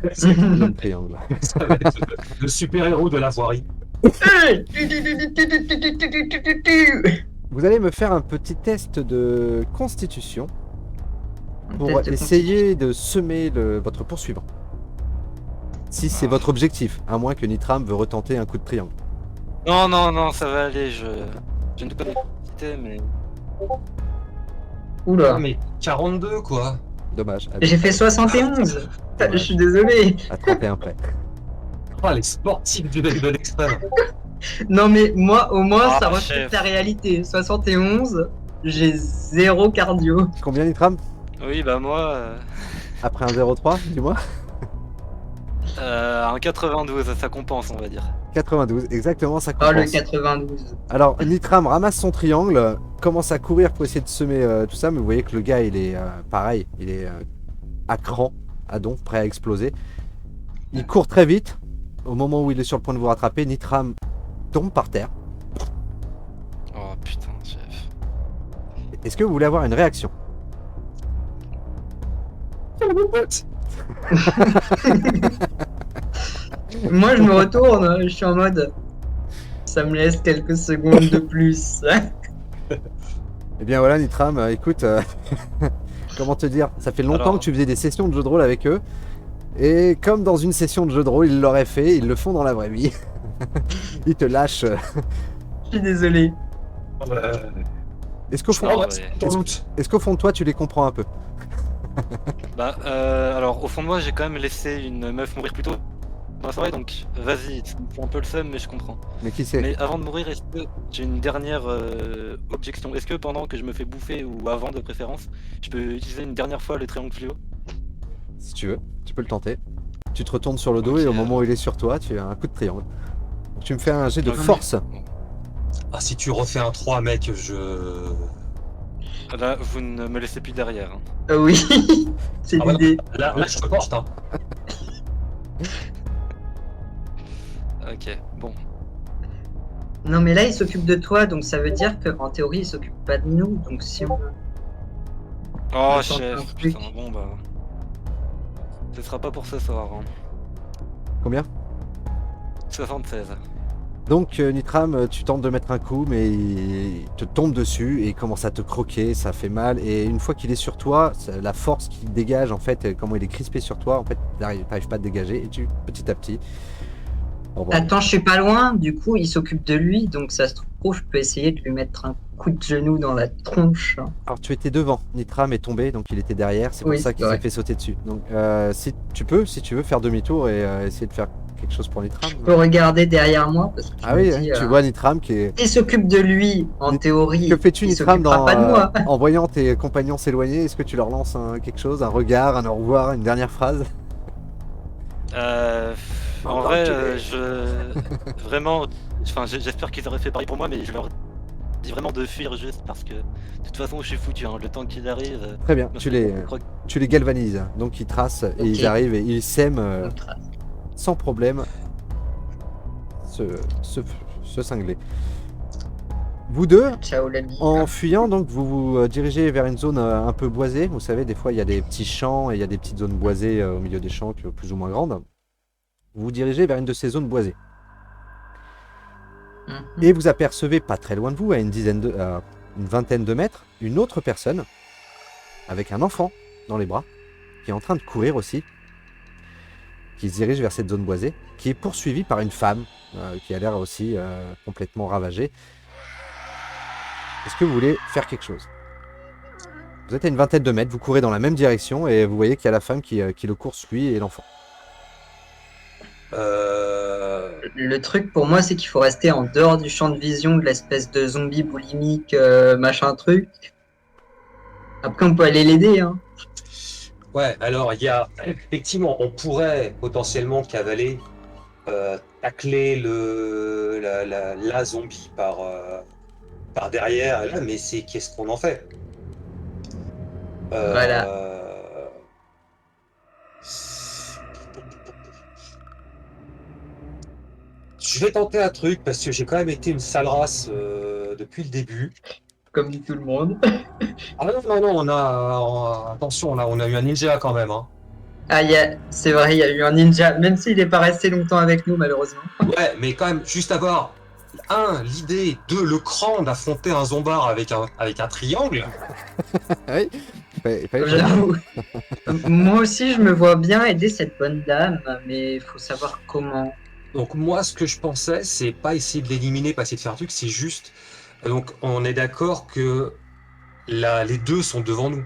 Le triangle. Ça va être le super-héros de la voirie. Vous allez me faire un petit test de constitution pour Test de essayer de semer votre poursuivant. Si c'est Ah. votre objectif, à moins que Nitram veut retenter un coup de triangle. Non, ça va aller, je ne peux pas m'exciter, mais... Oula, Ah, mais 42, quoi. Dommage, j'ai fait 71. Je suis désolé. à 31 près. Ah, les sportifs de l'extrême. Non mais moi, au moins, Ah, ça chef. reflète ta réalité. 71, j'ai 0 cardio. Combien Nitram? Oui, bah moi... Après un 0,3, dis-moi. un 92, ça compense, on va dire. 92, exactement, ça Oh, le compense. 92. Alors, Nitram ramasse son triangle, commence à courir pour essayer de semer tout ça, mais vous voyez que le gars, il est pareil, il est à cran, à don, prêt à exploser. Il court très vite. Au moment où il est sur le point de vous rattraper, Nitram tombe par terre. Oh putain, chef. Est-ce que vous voulez avoir une réaction? Moi, je me retourne, je suis en mode. Ça me laisse quelques secondes de plus. Eh bien voilà, Nitram, écoute, comment te dire, ça fait longtemps Alors- que tu faisais des sessions de jeu de rôle avec eux. Et comme dans une session de jeu de rôle, ils l'auraient fait, ils le font dans la vraie vie. Ils te lâchent. Je suis désolé. Est-ce qu'au fond, Ah ouais. est-ce qu'au fond de toi, tu les comprends un peu? Bah, alors, au fond de moi, j'ai quand même laissé une meuf mourir plus tôt dans la soirée, donc vas-y, ça me fait un peu le seum, mais je comprends. Mais qui c'est? Mais avant de mourir, est-ce que j'ai une dernière objection? Est-ce que pendant que je me fais bouffer, ou avant de préférence, je peux utiliser une dernière fois le triangle fluo? Si tu veux, tu peux le tenter. Tu te retournes sur le dos Ok. et au moment où il est sur toi, tu as un coup de triangle. Donc, tu me fais un jet de Ok. force. Ah, si tu refais un 3, mec, Là, vous ne me laissez plus derrière. Hein. Oui, c'est Ah, voilà. l'idée. Là, je te porte, hein. Ok, bon. Non, mais là, il s'occupe de toi, donc ça veut dire qu'en théorie, il s'occupe pas de nous. Donc si on... Oh, Attends, un chef, truc. putain, bon bah. Ce sera pas pour ce soir. Hein. Combien? 76. Donc Nitram, tu tentes de mettre un coup, mais il te tombe dessus et il commence à te croquer, ça fait mal. Et une fois qu'il est sur toi, la force qu'il dégage, en fait, comment il est crispé sur toi, en fait, t'arrives pas à te dégager et tu, petit à petit... au revoir. Attends, je suis pas loin. Du coup, il s'occupe de lui, donc ça se trouve, je peux essayer de lui mettre un coup de genou dans la tronche. Alors tu étais devant, Nitram est tombé, donc il était derrière, c'est pour Oui, ça c'est qu'il vrai. s'est fait sauter dessus. Donc si tu veux faire demi-tour et essayer de faire quelque chose pour Nitram. Je peux regarder derrière moi parce que je Ah me oui, dis, tu vois Nitram qui est... il s'occupe de lui, en Nit- théorie. Que fais-tu Il Nitram s'occupera pas de moi. en voyant tes compagnons s'éloigner? Est-ce que tu leur lances quelque chose, un regard, un au revoir, une dernière phrase? En vrai, vraiment, enfin, j'espère qu'ils auraient fait pareil pour moi, mais je leur dis vraiment de fuir juste parce que de toute façon, je suis foutu. Hein. Le temps qu'ils arrivent. Très bien, moi, tu je les galvanises. Donc ils tracent et Ok. ils arrivent et ils sèment On trace. sans problème ce cinglé. Vous deux, Ciao l'ami. en fuyant, donc vous vous dirigez vers une zone un peu boisée. Vous savez, des fois il y a des petits champs et il y a des petites zones boisées au milieu des champs plus ou moins grandes. Vous vous dirigez vers une de ces zones boisées. Mhm. Et vous apercevez, pas très loin de vous, à une vingtaine de mètres, une autre personne avec un enfant dans les bras, qui est en train de courir aussi, qui se dirige vers cette zone boisée, qui est poursuivie par une femme qui a l'air aussi complètement ravagée. Est-ce que vous voulez faire quelque chose? Vous êtes à une vingtaine de mètres, vous courez dans la même direction et vous voyez qu'il y a la femme qui le course lui et l'enfant. Le truc pour moi, c'est qu'il faut rester en dehors du champ de vision de l'espèce de zombie boulimique, machin truc. Après, on peut aller l'aider. Hein. Ouais, alors il y a effectivement, on pourrait potentiellement cavaler, tacler la zombie par derrière, là, mais c'est qu'est-ce qu'on en fait? Voilà. Je vais tenter un truc parce que j'ai quand même été une sale race depuis le début. Comme tout le monde. Ah non, attention, là, on a eu un ninja quand même. Hein. Ah, c'est vrai, il y a eu un ninja, même s'il n'est pas resté longtemps avec nous, malheureusement. Ouais, mais quand même, juste avoir, l'idée, le cran d'affronter un zombard avec un triangle. Oui, J'avoue. Moi aussi, je me vois bien aider cette bonne dame, mais il faut savoir comment. Donc moi, ce que je pensais, c'est pas essayer de l'éliminer, pas essayer de faire un truc, c'est juste... Donc on est d'accord que les deux sont devant nous.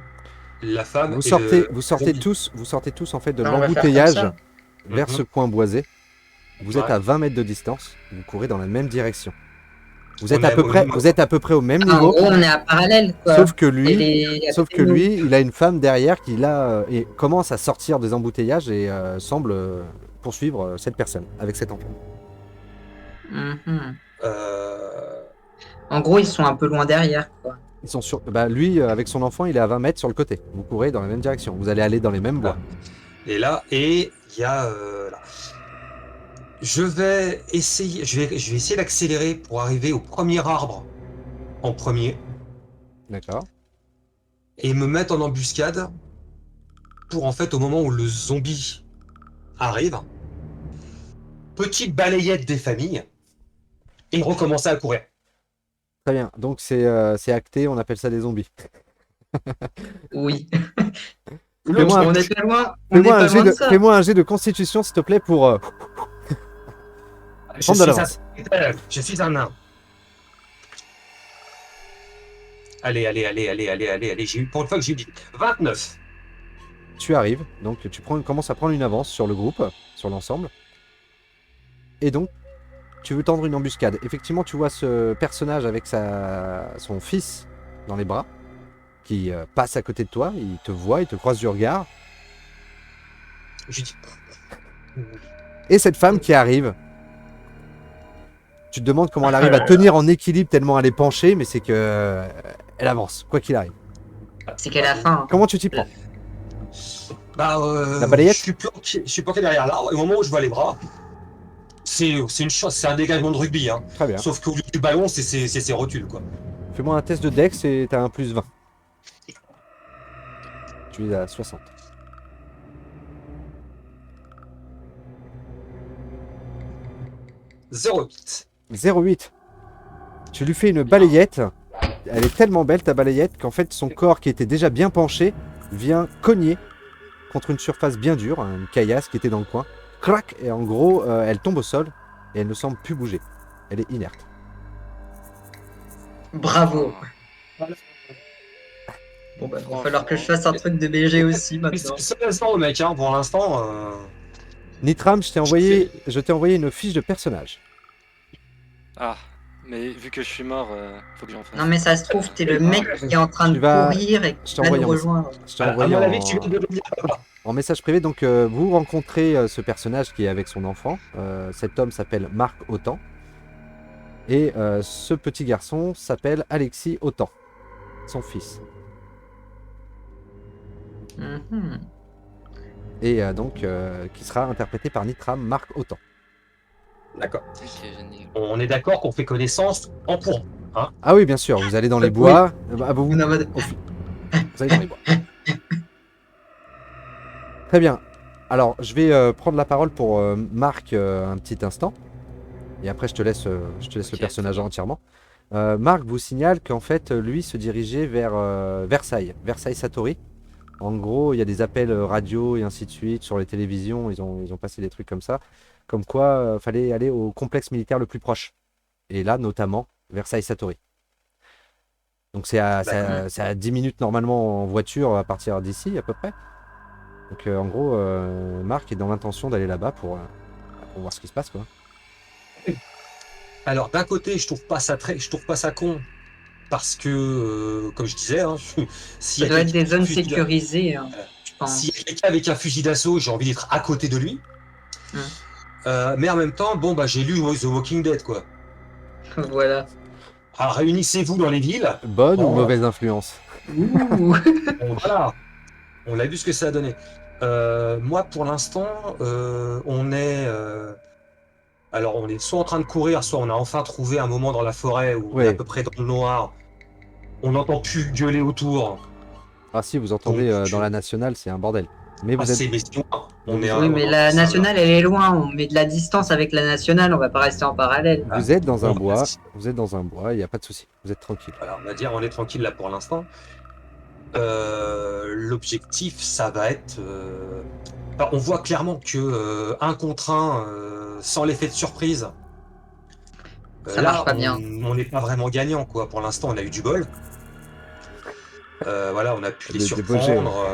La femme vous et sortez zombie. tous en fait de On va faire comme l'embouteillage ça. vers Mhm. ce coin boisé. Vous êtes Ouais. à 20 mètres de distance, vous courez dans la même direction. Vous On êtes à est peu au près, même vous êtes à peu près au même En niveau, gros, on est à parallèle, quoi. sauf que Elle lui, est à côté de nous. il a une femme derrière qui là et commence à sortir des embouteillages et semble poursuivre cette personne avec cet enfant. Mhm. Euh, En gros, ils sont un peu loin derrière, quoi. Ils sont sur, bah lui avec son enfant, il est à 20 mètres sur le côté. Vous courez dans la même direction. Vous allez aller dans les mêmes voies. Et là, il y a... là. Je vais essayer d'accélérer pour arriver au premier arbre en premier D'accord. et me mettre en embuscade pour en fait au moment où le zombie arrive, petite balayette des familles et recommencer à courir. Très bien. Donc c'est acté. On appelle ça des zombies. Oui. Fais-moi On est pas loin. On est Fais-moi pas un jet loin de ça. fais-moi un jet de constitution s'il te plaît pour prendre de l'avance. Je suis un nain. Allez, pour une fois que j'ai eu dit 29. Tu arrives, donc tu commences à prendre une avance sur le groupe, sur l'ensemble. Et donc, tu veux tendre une embuscade. Effectivement, tu vois ce personnage avec son fils dans les bras, qui passe à côté de toi, il te voit, il te croise du regard. Je dis Et cette femme qui arrive. Tu te demandes comment elle arrive à tenir en équilibre tellement elle est penchée, mais c'est que elle avance, quoi qu'il arrive. C'est qu'à la fin. Comment tu t'y prends? bah, La balayette? je suis planqué derrière l'arbre et au moment où je vois les bras, c'est un dégagement de rugby, hein. Très bien. Sauf qu'au lieu du ballon, c'est ses rotules, quoi. Fais-moi un test de Dex et t'as un plus 20. Tu es à 60. « 0,8. 0,8. Tu lui fais une balayette. Elle est tellement belle ta balayette qu'en fait son corps qui était déjà bien penché vient cogner contre une surface bien dure, hein, une caillasse qui était dans le coin. Crac. Et en gros, elle tombe au sol et elle ne semble plus bouger. Elle est inerte. Bravo. Bon bah, il va falloir que je fasse un truc de BG aussi Mais c'est maintenant. le seul instant, mec, hein, pour l'instant. Nitram, je t'ai envoyé une fiche de personnage. Ah, mais vu que je suis mort, faut que j'en fasse. Non mais ça se trouve, t'es le mec qui est en train de Tu vas- courir et je qui t'ai va envoyé nous un rejoindre. Je t'ai À envoyé mon avis, tu viens de le dire. en message privé. Donc, vous rencontrez ce personnage qui est avec son enfant. Cet homme s'appelle Marc Autant. Et ce petit garçon s'appelle Alexis Autant, son fils. Mhm. Et donc, qui sera interprété par Nitram, Marc Autant. D'accord. Ok, génial. On est d'accord qu'on fait connaissance en courant. Hein. Ah oui, bien sûr, vous allez dans les Oui. bois. Vous On est en mode- allez dans les bois. Très bien. Alors, je vais prendre la parole pour Marc un petit instant. Et après, je te laisse le Ok, personnage très bien. entièrement. Marc vous signale qu'en fait, lui se dirigeait vers Versailles Satori. En gros, il y a des appels radio et ainsi de suite sur les télévisions. Ils ont passé des trucs comme ça. Comme quoi, fallait aller au complexe militaire le plus proche. Et là, notamment, Versailles Satori. Donc, c'est à 10 minutes normalement en voiture à partir d'ici, à peu près. Donc, en gros, Marc est dans l'intention d'aller là-bas pour voir ce qui se passe, quoi. Alors, d'un côté, je trouve pas ça con. Parce que, comme je disais, hein, s'il Ça y a doit être quelqu'un des avec un zones fusil d'a- sécurisées, hein, voilà. je pense. S'il y a quelqu'un avec un fusil d'assaut, j'ai envie d'être à côté de lui. Hmm. Mais en même temps, bon, bah, j'ai lu The Walking Dead, quoi. Voilà. Alors, réunissez-vous dans les villes. Bonne ou Bon, mauvaise influence? Ouh. bon, voilà. On a vu ce que ça a donné. Moi, pour l'instant, alors, on est soit en train de courir, soit on a enfin trouvé un moment dans la forêt où on est à Ouais. peu près dans le noir. On n'entend plus gueuler autour. Ah si, vous entendez Donc, dans la nationale, c'est un bordel. Mais Ah, vous êtes... c'est mais c'est loin. On Mais est vous- à- Oui, on mais est en- la ça va. nationale, elle est loin. On met de la distance avec la nationale. On va pas rester en parallèle. Vous êtes dans un on- bois, il n'y a pas de souci. Vous êtes tranquille. Voilà, on va dire on est tranquille là pour l'instant. L'objectif, ça va être. Enfin, on voit clairement que un contre un, sans l'effet de surprise, Ça là, marche pas bien. on n'est pas vraiment gagnant, quoi. Pour l'instant, on a eu du bol. Voilà, on a pu les Des beaux jets, surprendre.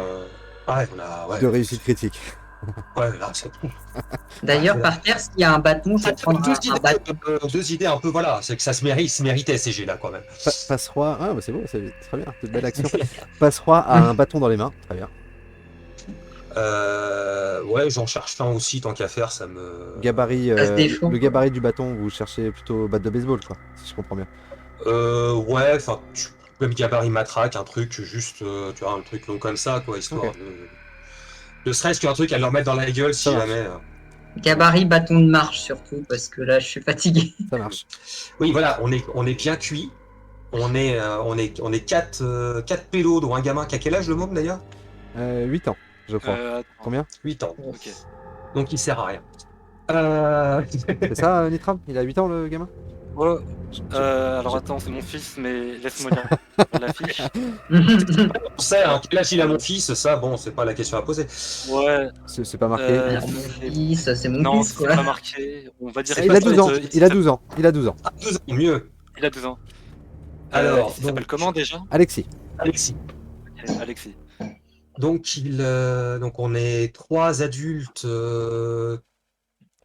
Ouais, ouais, De réussite critique. ouais, là, c'est- D'ailleurs, Ouais, par terre, s'il y a un bâton, je vais prendre un bâton. deux idées un peu, voilà, c'est que ça se méritait ces jets là quand même. Passeroy, ah bah c'est bon, c'est très bien, c'est une belle action. Passeroy a un bâton dans les mains, très bien. Ouais, j'en cherche un aussi, tant qu'à faire, ça me. Gabarit, Ça se défend, le quoi. gabarit du bâton, vous cherchez plutôt batte de baseball, quoi, si je comprends bien. Ouais, enfin, même gabarit matraque, un truc juste, tu vois, un truc long comme ça, quoi, histoire Ok. de. Ne serait-ce qu'un truc à leur mettre dans la gueule si Ça marche. jamais. Gabarit, bâton de marche surtout, parce que là, je suis fatigué. Ça marche. Oui, voilà, on est bien cuit. On est quatre pélos, dont un gamin qui a quel âge le môme d'ailleurs? 8 ans, je crois. Attends. Combien? 8 ans. Ok. Donc il sert à rien. C'est ça, Nitram? Il a 8 ans, le gamin? Ouais. Alors attends, c'est mon fils, mais laisse-moi lire la fiche. On sait, hein, quel âge il a mon fils, ça, bon, c'est pas la question à poser. Ouais. C'est pas marqué. Alors, mon fils, c'est mon Non, fils, c'est quoi. pas marqué. On va dire. C'est Il pas a 12 ans, peut-être, il a 12 ans, il a 12 ans. Ah, 2 ans, mieux. Il a 12 ans. Alors, il s'appelle comment déjà? Alexis. Alexis. Ok, Alexis. Donc, donc on est 3 adultes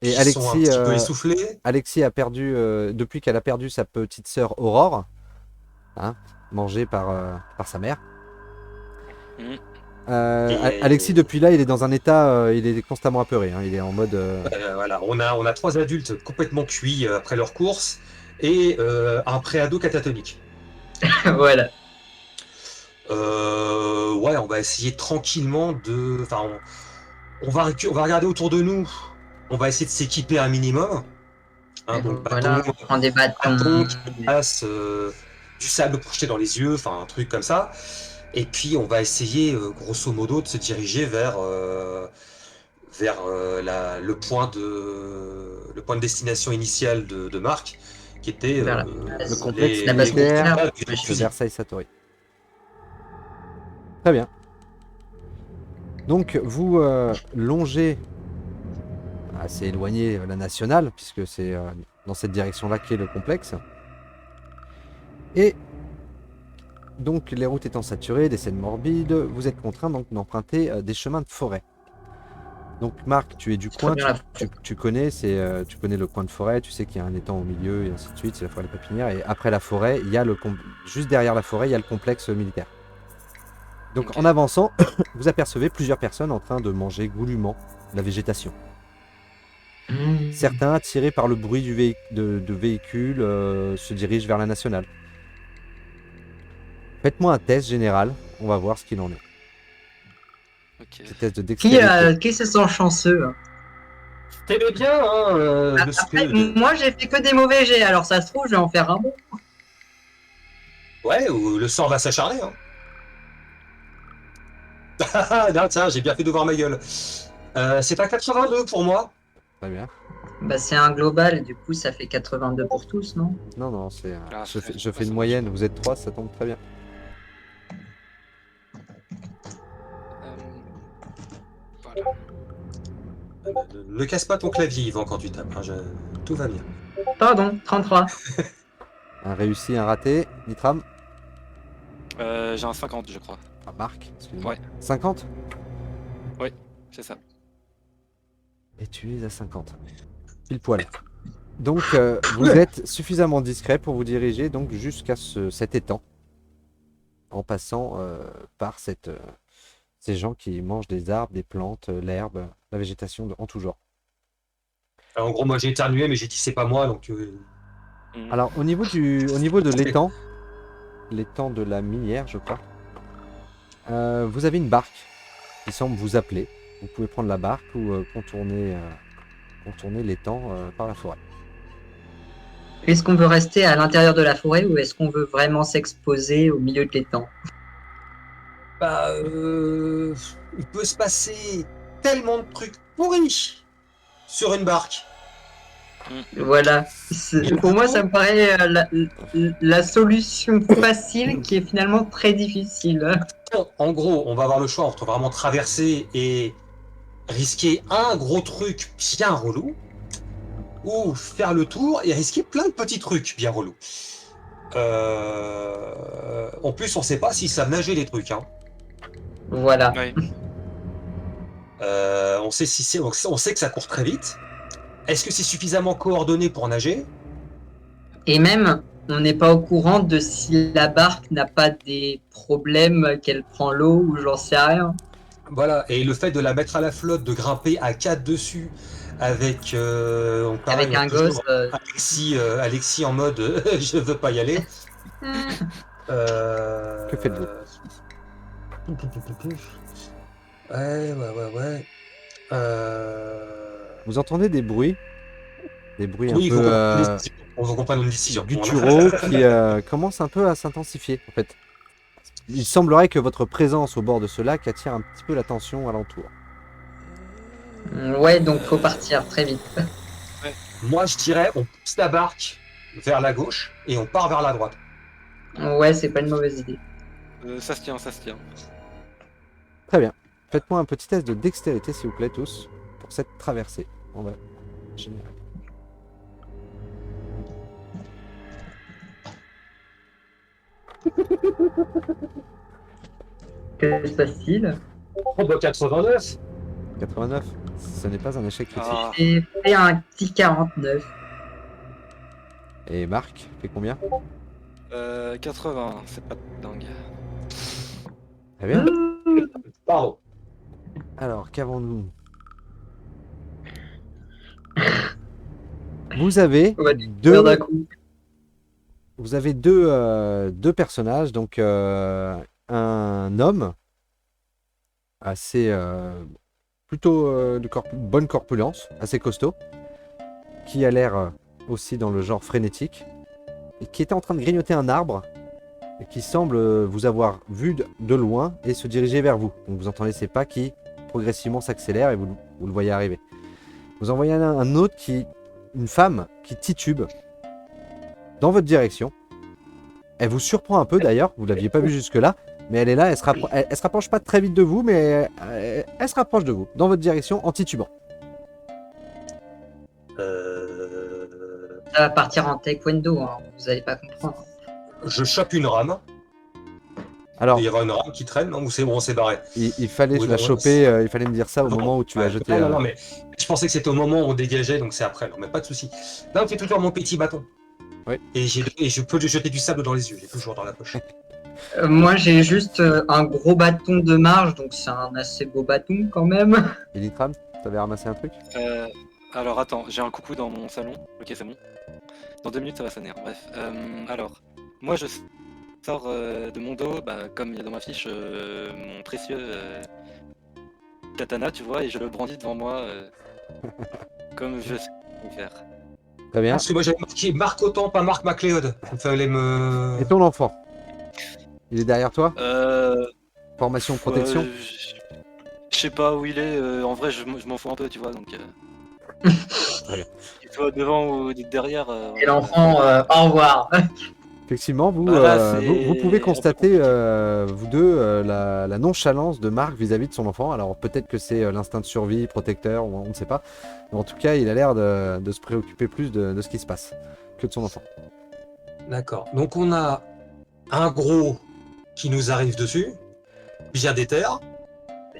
Et qui sont un Alexis, petit peu essoufflés. Alexis a perdu, depuis qu'elle a perdu sa petite sœur Aurore, hein, mangée par sa mère. Mhm. Et- Alexis, depuis là, il est dans un état, il est constamment apeuré, hein, il est en mode... Voilà, on a 3 adultes complètement cuits après leur course et un préado catatonique. Voilà. Ouais, on va essayer tranquillement de. Enfin, on va regarder autour de nous. On va essayer de s'équiper un minimum. Hein, Et donc voilà, bâton, on prend des bâtons. bâton qui passe, du sable projeté dans les yeux, enfin un truc comme ça. Et puis on va essayer, grosso modo, de se diriger vers le point de destination initial de Marc, qui était Vers la Le base, complexe la base militaire militaire. avec des de fusils. Versailles Satori. Très bien. Donc vous longez assez éloigné la nationale, puisque c'est dans cette direction-là qu'est le complexe. Et donc les routes étant saturées, des scènes morbides, vous êtes contraint donc d'emprunter des chemins de forêt. Donc Marc, tu es du C'est coin, très bien tu connais, tu connais le coin de forêt, tu sais qu'il y a un étang au milieu et ainsi de suite, c'est la forêt des Pépinières. Et après la forêt, il y a juste derrière la forêt, il y a le complexe militaire. Donc Ok. en avançant, vous apercevez plusieurs personnes en train de manger goulûment la végétation. Certains, attirés par le bruit de véhicules, se dirigent vers la nationale. Faites-moi un test général, on va voir ce qu'il en est. Ok. Petit test de dextérité. Qui se sent chanceux? T'aimais bien, hein, de ce Après, que. moi j'ai fait que des mauvais jets, alors ça se trouve, je vais en faire un bon. Ouais, où le sang va s'acharner, hein. Non, tiens, j'ai bien fait d'ouvrir ma gueule. C'est à 82 pour moi. Très bien. Bah, c'est un global, du coup, ça fait 82 pour tous, non? Non, non, c'est, Ah, je fais ouais, une ça moyenne, marche. vous êtes 3, ça tombe très bien. Euh, Voilà. Ne casse pas ton clavier, Yvan, quand tu tapes, hein, tout va bien. Pardon, 33. Un réussi, un raté. Nitram. J'ai un 50, je crois. Ah, Marc, excuse-moi. Ouais. 50. C'est ça. Et tu es à 50. Pile poil. Donc, vous êtes suffisamment discret pour vous diriger donc jusqu'à cet étang, en passant par ces gens qui mangent des arbres, des plantes, l'herbe, la végétation en tout genre. Alors, en gros, moi j'ai éternué, mais j'ai dit c'est pas moi, donc. Mhm. Alors, au niveau de l'étang de la minière, je crois, vous avez une barque qui semble vous appeler. Vous pouvez prendre la barque ou contourner l'étang par la forêt. Est-ce qu'on veut rester à l'intérieur de la forêt ou est-ce qu'on veut vraiment s'exposer au milieu de l'étang? Bah, il peut se passer tellement de trucs pourris sur une barque. Voilà. Pour moi, ça me paraît la solution facile qui est finalement très difficile. En gros, on va avoir le choix entre vraiment traverser et risquer un gros truc bien relou, ou faire le tour et risquer plein de petits trucs bien relous. En plus, on sait pas s'ils savent nager les trucs, hein. Voilà. Ouais. On sait que ça court très vite. Est-ce que c'est suffisamment coordonné pour nager? Et même, on n'est pas au courant de si la barque n'a pas des problèmes, qu'elle prend l'eau ou j'en sais rien. Voilà, et le fait de la mettre à la flotte, de grimper à 4 dessus, avec, pareil, Avec on a un gosse. toujours Alexis en mode je veux pas y aller. Que faites-vous? Ouais, ouais, ouais, ouais. Vous entendez des bruits un Oui, il faut peu qu'on prenne une décision. On veut qu'on prenne une décision. gutturaux qui commencent un peu à s'intensifier en fait. Il semblerait que votre présence au bord de ce lac attire un petit peu l'attention alentour. Ouais, donc faut partir très vite. Moi, je dirais, on pousse la barque vers la gauche et on part vers la droite. Ouais, c'est pas une mauvaise idée. Ça se tient, ça se tient. Très bien. Faites-moi un petit test de dextérité s'il vous plaît tous pour cette traversée. On va générer. C'est facile. On doit 89. 89. Ce n'est pas un échec critique. Ah, J'ai fait un petit 49. Et Marc fait combien? 80, c'est pas dingue. Très bien. Pardon. Alors, qu'avons-nous? Vous avez On va faire d'un deux, coup. vous avez deux personnages, donc un homme assez plutôt bonne corpulence, assez costaud, qui a l'air aussi dans le genre frénétique, et qui était en train de grignoter un arbre, et qui semble vous avoir vu de loin et se diriger vers vous. Donc vous entendez ses pas qui progressivement s'accélèrent et vous le voyez arriver. Vous en voyez un autre une femme qui titube dans votre direction. Elle vous surprend un peu d'ailleurs, vous ne l'aviez pas vue jusque-là, mais elle est là, elle se rapproche pas très vite de vous, mais elle se rapproche de vous, dans votre direction, en titubant. Ça va partir en taekwondo, hein, vous allez pas comprendre. Je chope une rame. Alors, Il y aura une rame qui traîne, non? Ou c'est bon, on s'est barré? il fallait Oui, la non, choper, il fallait me dire ça au Non, moment où tu as ouais, jeté... non, mais je pensais que c'était au moment où on dégageait, donc c'est après. Non, mais pas de souci. Là, on fait toujours mon petit bâton. Oui. Et je peux lui jeter du sable dans les yeux, j'ai toujours dans la poche. Moi, j'ai juste un gros bâton de marche, donc c'est un assez beau bâton quand même. Elitram, t'avais ramassé un truc? Alors attends, j'ai un coucou dans mon salon. Ok, c'est bon. Dans 2 minutes, ça va sonner. Bref. Alors, moi, je sors de mon dos, comme il y a dans ma fiche, mon précieux katana, tu vois, et je le brandis devant moi, comme je sais faire. Très bien. Parce que moi, j'avais marqué Marc Autant, pas Marc MacLeod. Il fallait me... Et ton enfant? Il est derrière toi? Euh, Formation, protection? Je sais pas où il est, en vrai je m'en fous un peu, tu vois, donc... Très bien. Qu'il soit devant ou derrière... Et l'enfant, au revoir. Effectivement, vous, Voilà, vous pouvez c'est constater, un peu vous deux, la nonchalance de Marc vis-à-vis de son enfant. Alors peut-être que c'est l'instinct de survie, protecteur, on ne sait pas. Mais en tout cas, il a l'air de se préoccuper plus de ce qui se passe que de son enfant. D'accord. Donc, on a un gros qui nous arrive dessus, via des terres,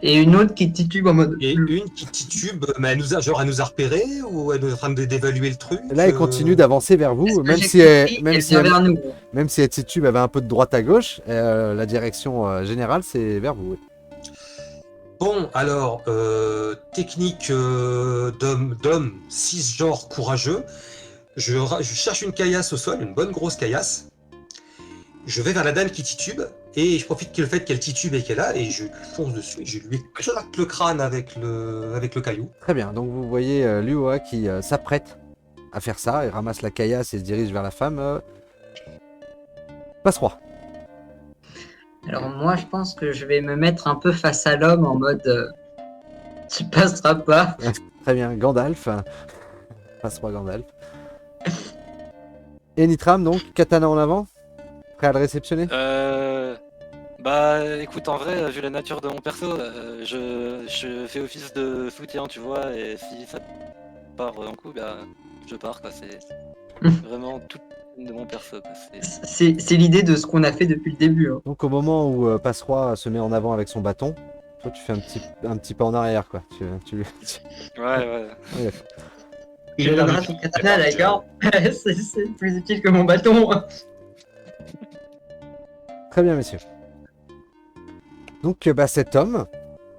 Et une autre qui titube en mode. et une qui titube, mais elle nous a repéré, ou elle est en train d'évaluer le truc? Là, elle continue d'avancer vers vous, Est-ce que même j'ai si elle, compris, même elle si vient elle, vers nous. même si elle titube avait un peu de droite à gauche, la direction générale, c'est vers vous. Oui. Bon, alors, technique d'homme cisgenre courageux. Je cherche une caillasse au sol, une bonne grosse caillasse. Je vais vers la dame qui titube, et je profite que le fait qu'elle titube et qu'elle a, et je lui fonce dessus, et je lui éclate le crâne avec le caillou. Très bien, donc vous voyez Luoa qui s'apprête à faire ça, il ramasse la caillasse et se dirige vers la femme. Passe-roi. Alors moi, je pense que je vais me mettre un peu face à l'homme en mode. Tu passeras pas. Très bien, Gandalf. Passe-roi Gandalf. Et Nitram, donc, katana en avant, prêt à le réceptionner? Écoute, en vrai, vu la nature de mon perso, je fais office de soutien, tu vois, et si ça part en coup, je pars, quoi. C'est vraiment tout de mon perso, quoi. C'est l'idée de ce qu'on a fait depuis le début. Hein. Donc au moment où Passe-roi se met en avant avec son bâton, toi tu fais un petit pas en arrière, quoi. Ouais. Ouais. Tu me donneras ton katana, d'accord? C'est plus utile que mon bâton. Très bien, messieurs. Donc cet homme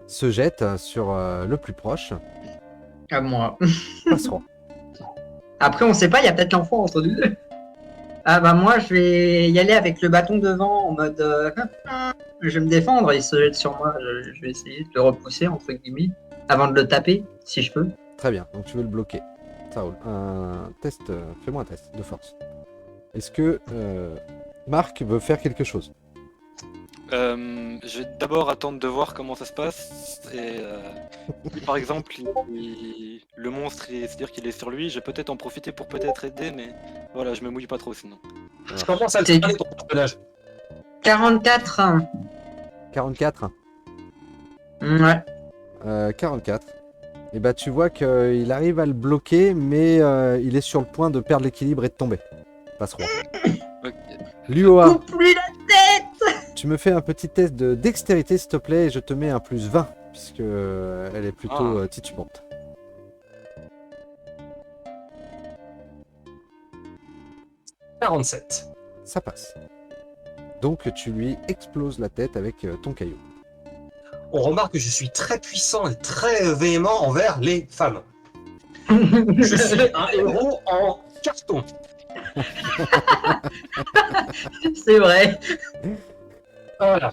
se jette sur le plus proche, À moi. Passe-roi. Après, on sait pas, il y a peut-être l'enfant entre nous deux. Ah bah moi, je vais y aller avec le bâton devant en mode. Je vais me défendre, il se jette sur moi. Je vais essayer de le repousser, entre guillemets, avant de le taper, si je peux. Très bien, donc tu veux le bloquer. Ça roule. Un test, fais-moi un test de force. Est-ce que Marc veut faire quelque chose? Je vais d'abord attendre de voir comment ça se passe, et si par exemple le monstre, c'est-à-dire qu'il est sur lui, je vais peut-être en profiter pour peut-être aider, mais voilà, je me mouille pas trop sinon. Je commence à le C'est- faire ton personnage. 44. 44. Ouais. 44. Et bah tu vois qu'il arrive à le bloquer, mais il est sur le point de perdre l'équilibre et de tomber. Passe-roi. Ok. Luoa, Coupe-lui la tête. tu me fais un petit test de dextérité s'il te plaît, et je te mets un plus 20, puisque elle est plutôt titubante. « 47. Ça passe. Donc tu lui exploses la tête avec ton caillou. On remarque que je suis très puissant et très véhément envers les femmes. Je suis un héros en carton. C'est vrai. Voilà.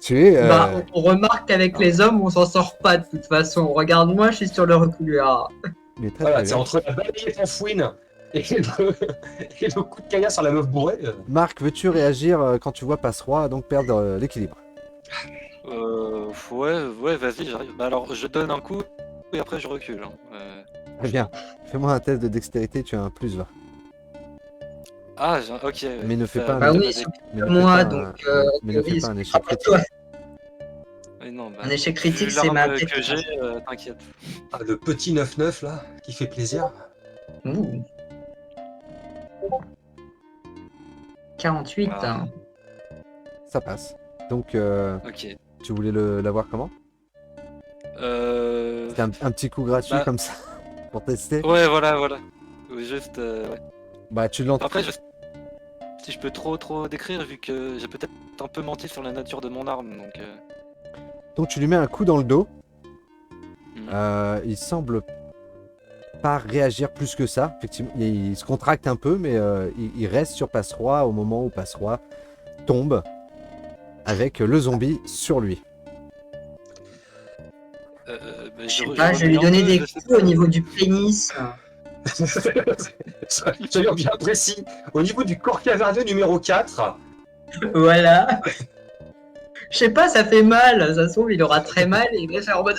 Tu es... On remarque qu'avec les hommes, on s'en sort pas de toute façon. Regarde-moi, je suis sur le reculoir. Il est très Voilà, très c'est bien. entre la balayette en fouine et et le coup de caillasse sur la meuf bourrée. Marc, veux-tu réagir quand tu vois Passe-Roi donc perdre l'équilibre? Ouais, vas-y, j'arrive. Bah alors, je donne un coup et après je recule. Hein. Très bien. Fais-moi un test de dextérité, tu as un plus 20. Ah, ok. Mais ne fais ça pas un Bah m'étonne oui, avec- c'est Mais ne fais moi, pas donc mais ne fais oui, pas un c'est échec pas critique. toi. Oui, non, bah, Un échec vu critique, c'est ma l'arme tête. que j'ai, t'inquiète. Ah, le petit 9-9 là, qui fait plaisir. Ouh. 48. Ah. Ça passe. Donc, Ok. tu voulais l'avoir comment? C'était un petit coup gratuit Bah- comme ça pour tester. Ouais, voilà. Ou juste, ouais. Bah, tu l'entends. Après, si je peux trop décrire, vu que j'ai peut-être un peu menti sur la nature de mon arme, donc. Donc, tu lui mets un coup dans le dos. Mhm. Il semble pas réagir plus que ça. Effectivement, il se contracte un peu, mais il reste sur Passe-Roi au moment où Passe-Roi tombe avec le zombie sur lui. Bah, Je sais pas, je vais lui reviens un donner peu, des je sais coups au niveau du pénis. Soyons bien précis. Au niveau du corps caverneux numéro 4, Voilà. Je sais pas, ça fait mal. Ça se trouve, il aura très mal et il va faire en mode.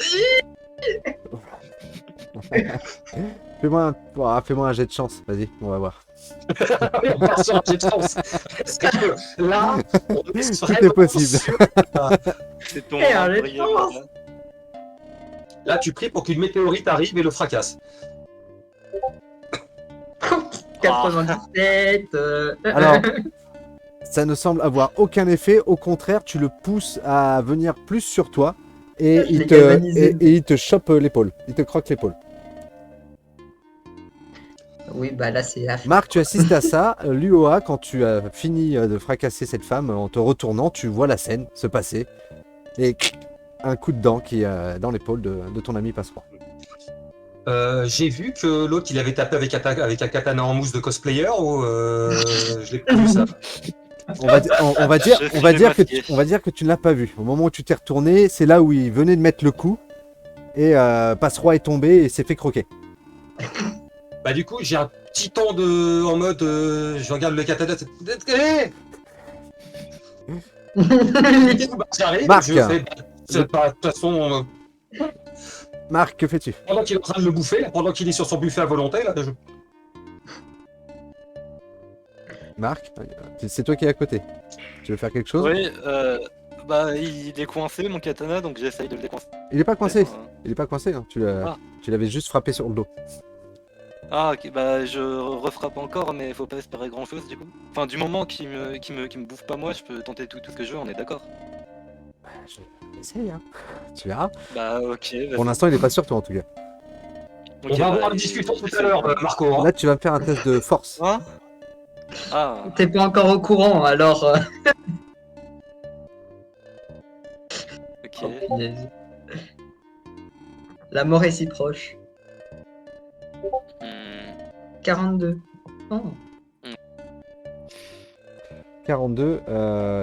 Fais-moi un jet de chance. Vas-y, on va voir. on part sur un jet de chance. Parce que là, on est Tout est possible. C'est ton Eh, arme allez, briève, pense. là. Là, tu pries pour qu'une météorite arrive et le fracasse. 97. Alors, ça ne semble avoir aucun effet. Au contraire, tu le pousses à venir plus sur toi et Je l'ai galvanisé. et il te chope l'épaule. Il te croque l'épaule. Oui, bah là, c'est la fin. Marc, tu assistes à ça. Luoa, quand tu as fini de fracasser cette femme, en te retournant, tu vois la scène se passer. Et un coup de dent qui est dans l'épaule de ton ami Passe-Roi. J'ai vu que l'autre, il avait tapé avec un katana en mousse de cosplayer ou je l'ai pas vu ça. On va dire que tu ne l'as pas vu. Au moment où tu t'es retourné, c'est là où il venait de mettre le coup. Et Passe-Roi est tombé et s'est fait croquer. Bah du coup, j'ai un petit temps en mode, je regarde le katana. Du coup, bah, j'arrive, Marc. je fais. De toute façon, Marc, que fais-tu? pendant qu'il est en train de le bouffer, là, pendant qu'il est sur son buffet à volonté, là, Marc, c'est toi qui es à côté. Tu veux faire quelque chose? Oui, bah il est coincé mon katana, donc j'essaye de le décoincer. Il est pas coincé. Ah. Il est pas coincé. Hein. Ah. Tu l'avais juste frappé sur le dos. Ah, ok, bah je refrappe encore, mais faut pas espérer grand chose du coup. Enfin, du moment qu'il me bouffe pas moi, je peux tenter tout ce que je veux, on est d'accord. Essaye, hein. Tu verras. Bah ok, vas-y. Pour l'instant, il est pas sur toi en tout cas. on Ok, va bah, avoir une discussion tout à l'heure, Marco. Hein. Là, tu vas me faire un test de force. Hein? Ah, T'es pas encore au courant, alors. ok. Oh, punaise. La mort est si proche. Hmm. 42. Oh. 42.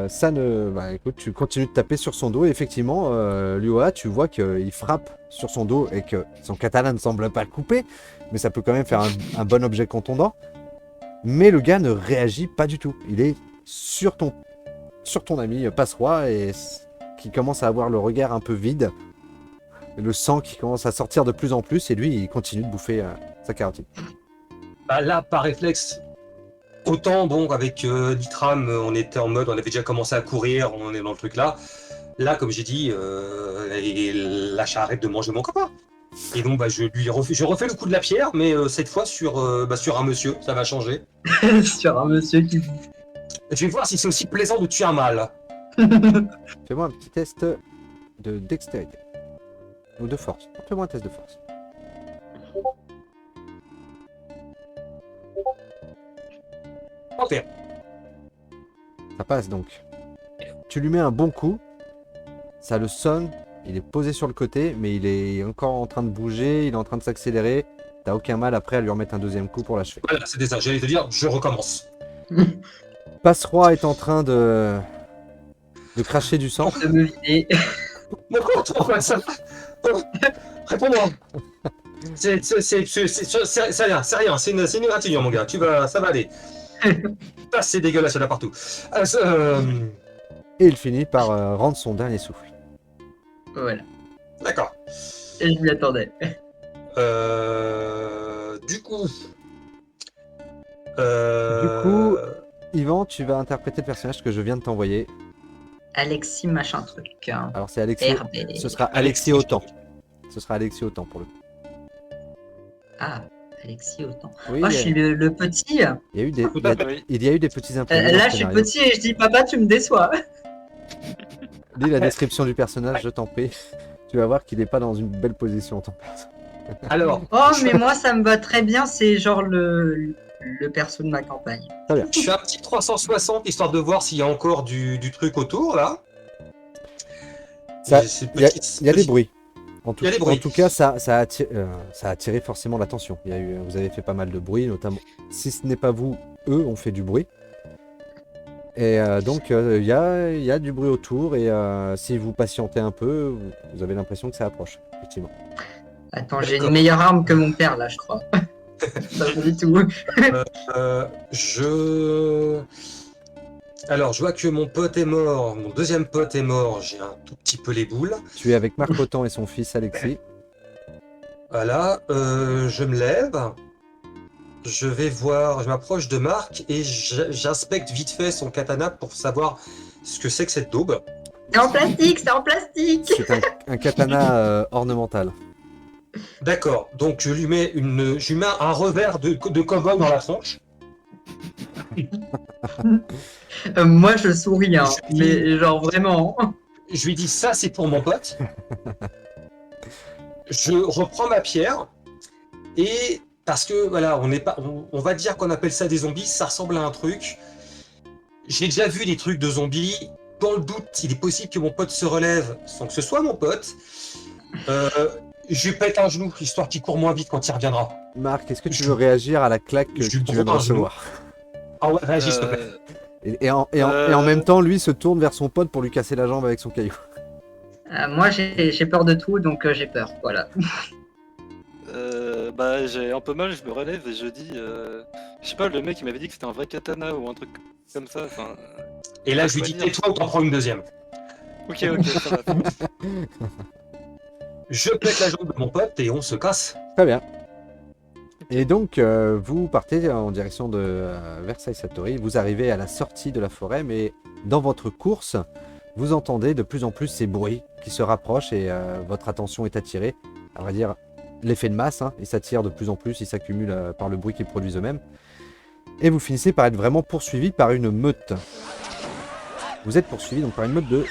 Ça ne. Bah écoute, tu continues de taper sur son dos. Et effectivement, Luoa, tu vois qu'il frappe sur son dos et que son katana ne semble pas couper. Mais ça peut quand même faire un bon objet contondant. Mais le gars ne réagit pas du tout. Il est sur ton ami Passe-Roi et qui commence à avoir le regard un peu vide. Le sang qui commence à sortir de plus en plus. Et lui, il continue de bouffer sa carotide. Bah là, par réflexe, autant bon avec Nitram, on était en mode, on avait déjà commencé à courir, on est dans le truc là. Là, comme j'ai dit, et là, j'arrête de manger mon copain. Et donc, bah, je refais le coup de la pierre, mais cette fois sur un monsieur, ça va changer. Sur un monsieur qui. Et je vais voir si c'est aussi plaisant de tuer un mâle. Fais-moi un petit test de dextérité. Ou de force. Fais-moi un test de force. Ok. Ça passe donc. Tu lui mets un bon coup. Ça le sonne. Il est posé sur le côté, mais il est encore en train de bouger. Il est en train de s'accélérer. T'as aucun mal après à lui remettre un deuxième coup pour l'achever. Voilà, c'était ça. J'allais te dire, je recommence. Passe-Roi est en train de cracher du sang. De me vider. Mon corps, ça. Réponds-moi. C'est rien, c'est une égratignure, mon gars. Ça va aller. Ah, c'est dégueulasse là partout. Et il finit par rendre son dernier souffle. Voilà. D'accord. Et je m'y attendais. Du coup. Yvan, tu vas interpréter le personnage que je viens de t'envoyer. Alexis machin truc. Hein. Alors c'est Alexis. RB. Ce sera Alexis Autant. Ce sera Alexis Autant pour le coup. Ah, Alexis autant. Oui, Moi, je suis le petit. il y a eu des, Tout à fait. il y a eu des petits imprévus dans Là, le je suis scénario. petit et je dis papa, tu me déçois. Lis la description du personnage, je t'en prie. Tu vas voir qu'il n'est pas dans une belle position, ton perso. Alors. Oh, mais moi, ça me va très bien. C'est genre le perso de ma campagne. Je fais un petit 360 histoire de voir s'il y a encore du truc autour là. Ça- Et c'est Il y a, petit- il y a des petit- bruits. En tout, Il y a des bruits. en tout cas, ça a attiré forcément l'attention. Vous avez fait pas mal de bruit, notamment. Si ce n'est pas vous, eux ont fait du bruit. Et donc, il y a du bruit autour. Et si vous patientez un peu, vous avez l'impression que ça approche, effectivement. Attends, j'ai D'accord. une meilleure arme que mon père là, je crois. Pas du tout. Alors, je vois que mon pote est mort, mon deuxième pote est mort, j'ai un tout petit peu les boules. Tu es avec Marc Autant et son fils Alexis. Voilà, je me lève, je m'approche de Marc et j'inspecte vite fait son katana pour savoir ce que c'est que cette daube. C'est en plastique, c'est en plastique. C'est un katana ornemental. D'accord, donc je lui mets un revers de cow-boy dans la tronche. Moi, je souris, hein, Je- mais genre vraiment. Je lui dis ça c'est pour mon pote. Je reprends ma pierre et parce que voilà, on va dire qu'on appelle ça des zombies, ça ressemble à un truc. J'ai déjà vu des trucs de zombies. Dans le doute, il est possible que mon pote se relève sans que ce soit mon pote. Je lui pète un genou, histoire qu'il court moins vite quand il reviendra. Marc, est-ce que tu veux réagir à la claque que Je tu lui viens de prends un genou. recevoir? Ah ouais, réagis s'il te plaît. Et en même temps, lui se tourne vers son pote pour lui casser la jambe avec son caillou. Moi, j'ai peur de tout, donc j'ai peur. Voilà. Bah j'ai un peu mal, je me relève et je dis, je sais pas, le mec il m'avait dit que c'était un vrai katana ou un truc comme ça. Enfin, Et là, je lui dis tais-toi ou t'en prends une deuxième. ok, ça va. Je pète la jambe de mon pote et on se casse. Très bien. Et donc, vous partez en direction de Versailles Satori. Vous arrivez à la sortie de la forêt, mais dans votre course, vous entendez de plus en plus ces bruits qui se rapprochent et votre attention est attirée. On va dire l'effet de masse, hein, ils s'attirent de plus en plus, ils s'accumulent par le bruit qu'ils produisent eux-mêmes. Et vous finissez par être vraiment poursuivi par une meute. Vous êtes poursuivi donc par une meute de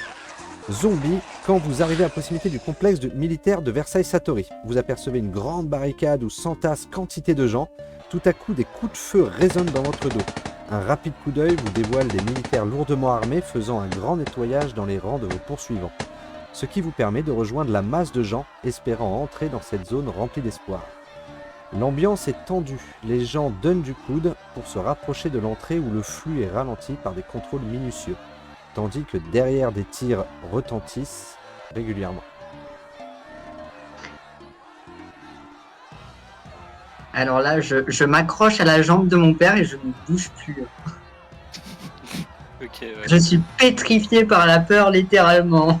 zombies quand vous arrivez à proximité du complexe militaire de Versailles Satori. Vous apercevez une grande barricade où s'entassent quantité de gens. Tout à coup, des coups de feu résonnent dans votre dos. Un rapide coup d'œil vous dévoile des militaires lourdement armés faisant un grand nettoyage dans les rangs de vos poursuivants. Ce qui vous permet de rejoindre la masse de gens espérant entrer dans cette zone remplie d'espoir. L'ambiance est tendue, les gens donnent du coude pour se rapprocher de l'entrée où le flux est ralenti par des contrôles minutieux, tandis que derrière des tirs retentissent régulièrement. Alors là, je m'accroche à la jambe de mon père et je ne bouge plus. Ok, ouais. Je suis pétrifié par la peur, littéralement.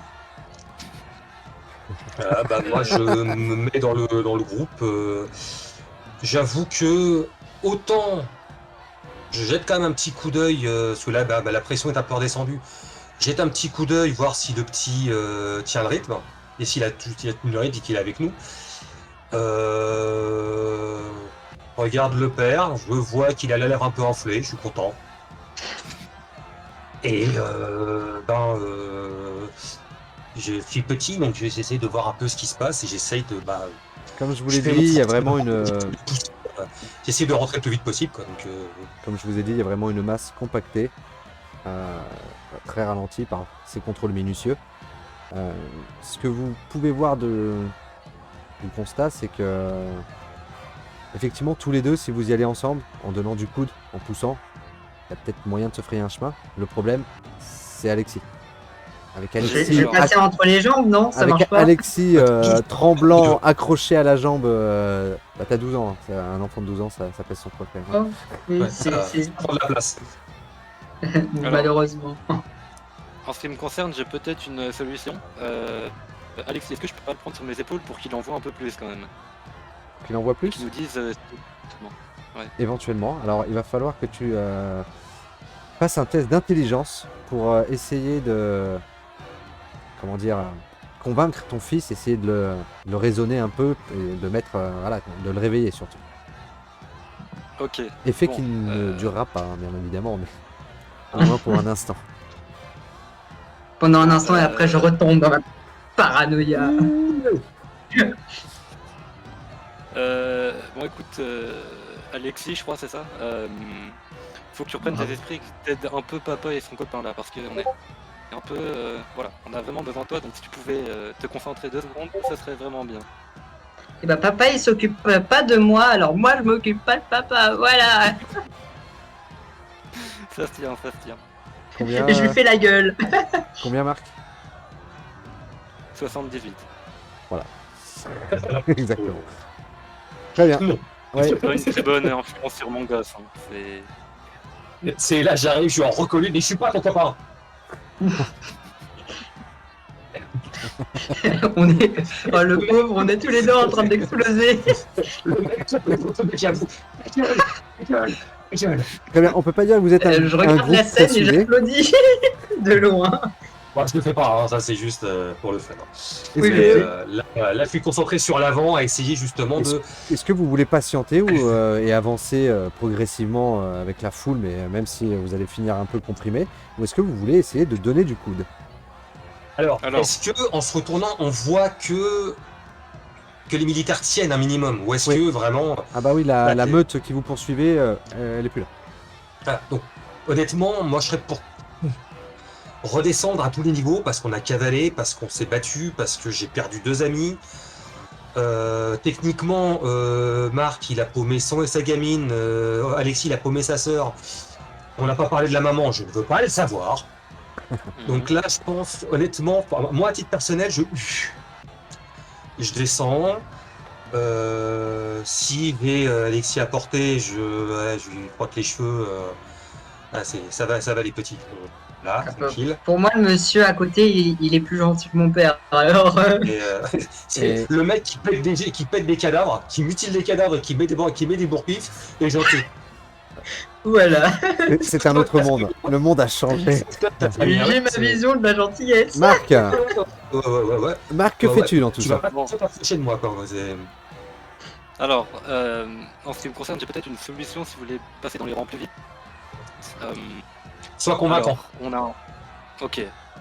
Moi, je me mets dans le groupe. J'avoue que autant je jette quand même un petit coup d'œil, parce que là, la pression est un peu redescendue. Jette un petit coup d'œil, voir si le petit tient le rythme, et s'il a tenu le rythme et qu'il est avec nous. Regarde le père, je vois qu'il a l'air un peu enflé, je suis content. Et je suis petit, donc j'essaie de voir un peu ce qui se passe et j'essaye de. Comme je vous l'ai dit, il y a vraiment une... J'essaie de rentrer le plus vite possible, quoi. Donc, Comme je vous ai dit, il y a vraiment une masse compactée, très ralentie par ces contrôles minutieux. Ce que vous pouvez voir du constat, c'est que effectivement, tous les deux, si vous y allez ensemble, en donnant du coude, en poussant, il y a peut-être moyen de se frayer un chemin. Le problème, c'est Alexis. Avec Je Alexis, vais passer entre les jambes, non? Ça avec marche pas? Alexis tremblant, accroché à la jambe. Bah, t'as 12 ans, hein. C'est un enfant de 12 ans, ça pèse son poids quand même. Oh, oui, Ouais, c'est prendre la place. malheureusement. En ce qui me concerne, j'ai peut-être une solution. Alexis, est-ce que je peux pas le prendre sur mes épaules pour qu'il en voit un peu plus quand même? Qu'il en voit plus? Qu'il nous dise. Éventuellement. Alors, il va falloir que tu fasses un test d'intelligence pour essayer de, comment dire, convaincre ton fils, essayer de le raisonner un peu et de mettre, voilà, de le réveiller surtout. Ok. Effet Bon, qui ne durera pas, hein, bien évidemment, mais au moins pour un instant. Pendant un instant et après je retombe dans ma paranoïa. Bon, écoute, Alexis, je crois, c'est ça. Faut que tu reprennes tes esprits, que t'aides un peu papa et son copain là, parce qu'on est un peu. Voilà, on a vraiment besoin de toi, donc si tu pouvais te concentrer 2 secondes, ça serait vraiment bien. Et bah papa il s'occupe pas de moi, alors moi je m'occupe pas de papa, voilà. Ça se tient, ça se tient. Combien, Et je lui fais la gueule. combien Marc? 78. Exactement. Très bien. Ouais. C'est pas une très bonne influence sur mon gosse. Hein. C'est là, j'arrive, je suis en reconnu, mais je suis pas ton copain. On est. Oh le pauvre, on est tous les deux en train d'exploser. Le mec, Très bien. On peut pas dire que vous êtes Je un regarde groupe la très scène et soudé. j'applaudis de loin. Bon, je le fais pas, hein, ça c'est juste pour le fun. Hein. Oui, Mais, je là, je suis concentré sur l'avant à essayer justement de. Est-ce que vous voulez patienter et avancer progressivement avec la foule, mais même si vous allez finir un peu comprimé, ou est-ce que vous voulez essayer de donner du coude? Alors, Alors. est-ce que en se retournant, on voit que les militaires tiennent un minimum, ou est-ce Oui. que vraiment. Ah bah oui, la Bah, meute qui vous poursuivait, elle est plus là. Ah, donc, honnêtement, moi je serais pour redescendre à tous les niveaux parce qu'on a cavalé, parce qu'on s'est battu, parce que j'ai perdu 2 amis. Techniquement, Marc il a paumé son et sa gamine, Alexis il a paumé sa sœur. On n'a pas parlé de la maman, je ne veux pas le savoir. Donc là, je pense honnêtement, moi à titre personnel, je descends. Si j'ai Alexis à porter, je lui frotte les cheveux. Ça va les petits. Là, tranquille. Pour moi, le monsieur à côté, il est plus gentil que mon père. Alors. C'est le mec qui pète des cadavres, qui mutile des cadavres, qui met des bourpifs, et gentil. Voilà. C'est un autre monde. Le monde a changé. J'ai ma vision de la gentillesse. Marc, Ouais. Marc, que fais-tu dans tout Tu vas ça? pas t'approcher de moi, quoi. Alors, en ce qui me concerne, j'ai peut-être une solution si vous voulez passer dans les rangs plus vite. Sois convaincant. Alors,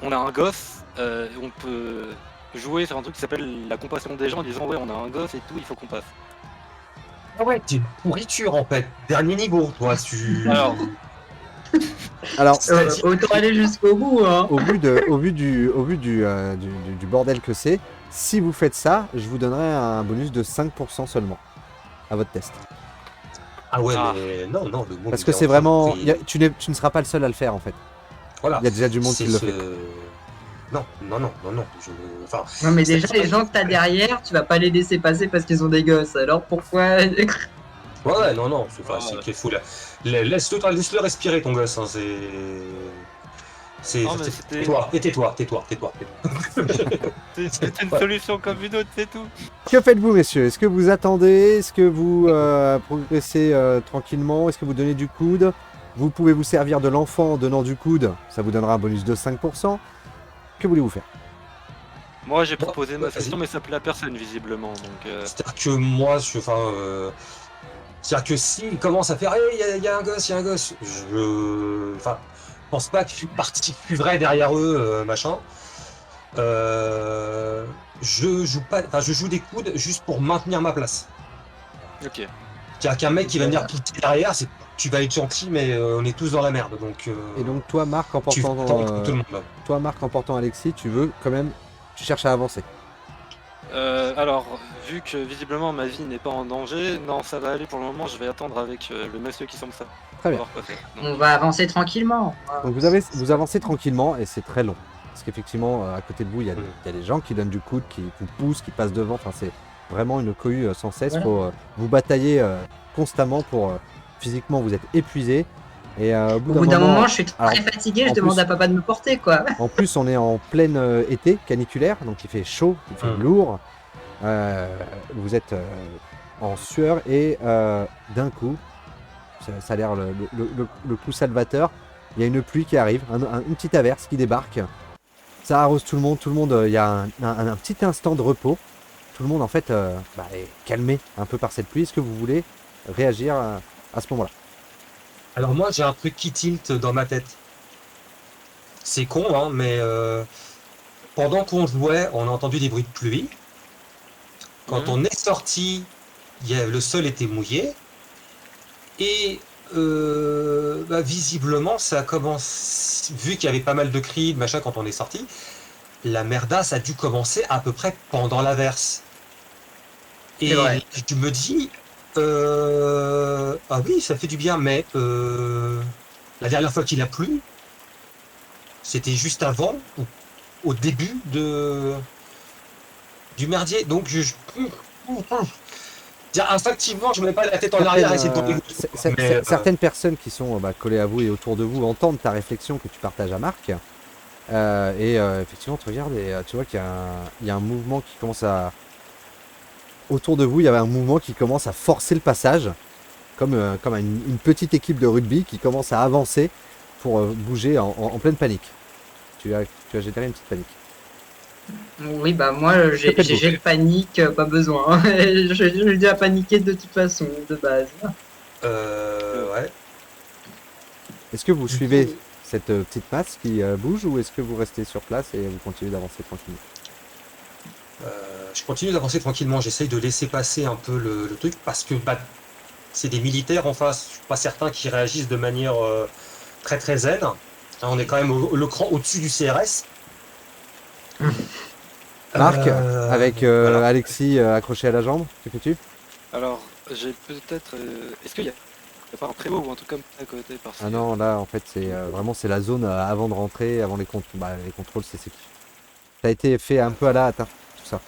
on a un gosse, on peut jouer sur un truc qui s'appelle la compassion des gens en disant ouais on a un gosse et tout, il faut qu'on passe. Ah ouais, t'es une pourriture en fait. Dernier niveau, toi, tu. Alors, Autant aller jusqu'au bout. Hein. au vu du bordel que c'est, si vous faites ça, je vous donnerai un bonus de 5% seulement à votre test. Ah ouais, mais non, le monde. Parce que c'est vraiment. Tu ne seras pas le seul à le faire en fait. Voilà. Il y a déjà du monde qui le fait. Non. Non, mais déjà, les gens que t'as derrière, tu vas pas les laisser passer parce qu'ils ont des gosses. Alors pourquoi? Ouais, non, c'est qu'il faut. Laisse-le respirer, ton gosse. Hein, Tais-toi. C'est une solution comme une autre, c'est tout. Que faites-vous, messieurs? Est-ce que vous attendez? Est-ce que vous progressez tranquillement? Est-ce que vous donnez du coude? Vous pouvez vous servir de l'enfant en donnant du coude. Ça vous donnera un bonus de 5%. Que voulez-vous faire? Moi j'ai proposé ma solution, mais ça plaît à personne visiblement. Donc, C'est-à-dire que moi, c'est-à-dire que s'il commence à faire il y a un gosse, je pense pas que je suivrai derrière eux, machin. Je joue des coudes juste pour maintenir ma place. Ok. C'est-à-dire qu'un mec qui va venir pousser derrière, tu vas être gentil, mais on est tous dans la merde. Donc, Et donc toi, Marc, en tu portant, tout le monde. Là. Alexis, tu veux quand même, tu cherches à avancer. Alors, vu que visiblement ma vie n'est pas en danger, non, ça va aller pour le moment. Je vais attendre avec le monsieur qui semble ça. Très bien. Voir quoi faire. On va avancer tranquillement. Donc vous avancez tranquillement et c'est très long. Parce qu'effectivement, à côté de vous, il y a des gens qui donnent du coude, qui vous poussent, qui passent devant. Enfin, c'est vraiment une cohue sans cesse. Voilà. Faut vous batailler constamment pour physiquement vous êtes épuisé. Et Au bout d'un moment, je suis très alors, fatigué, en je demande plus- à papa de me porter, quoi. en plus, on est en plein été caniculaire, donc il fait chaud, il fait lourd. Vous êtes en sueur et d'un coup, ça a l'air le coup salvateur. Il y a une pluie qui arrive, une petite averse qui débarque. Ça arrose tout le monde, il y a un petit instant de repos. Tout le monde en fait est calmé un peu par cette pluie. Est-ce que vous voulez réagir à ce moment-là? Alors moi, j'ai un truc qui tilte dans ma tête. C'est con, hein, mais pendant qu'on jouait, on a entendu des bruits de pluie. Quand on est sorti, le sol était mouillé. Et visiblement, ça commence. Vu qu'il y avait pas mal de cris, de machin, quand on est sorti, la merdasse a dû commencer à peu près pendant l'averse. Et C'est vrai. je me dis, ah oui, ça fait du bien, mais la dernière fois qu'il a plu, c'était juste avant, au début du merdier. Donc instinctivement, je ne mets pas la tête en arrière à essayer de tomber. Certaines personnes qui sont collées à vous et autour de vous entendent ta réflexion que tu partages à Marc. Effectivement, tu regardes et tu vois qu'il y a un mouvement qui commence à... Autour de vous, il y avait un mouvement qui commence à forcer le passage, comme une petite équipe de rugby qui commence à avancer pour bouger en pleine panique. Tu as généré une petite panique. Oui, bah moi, j'ai le panique, pas besoin. J'ai déjà paniqué de toute façon, de base. Ouais. Est-ce que vous suivez cette petite masse qui bouge ou est-ce que vous restez sur place et vous continuez d'avancer tranquillement? Je continue d'avancer tranquillement, j'essaye de laisser passer un peu le truc parce que c'est des militaires en face, je suis pas certain qu'ils réagissent de manière très très zen. On est quand même le cran au-dessus du CRS. Marc, avec voilà. Alexis accroché à la jambe, que fais-tu? Alors, j'ai peut-être. Est-ce qu'il y a pas un prévôt ou un truc comme ça à côté parce Ah que- non, là en fait c'est vraiment c'est la zone avant de rentrer, avant les contrôles. Les contrôles c'est sécu. Ça a été fait un peu à la hâte, hein, tout ça.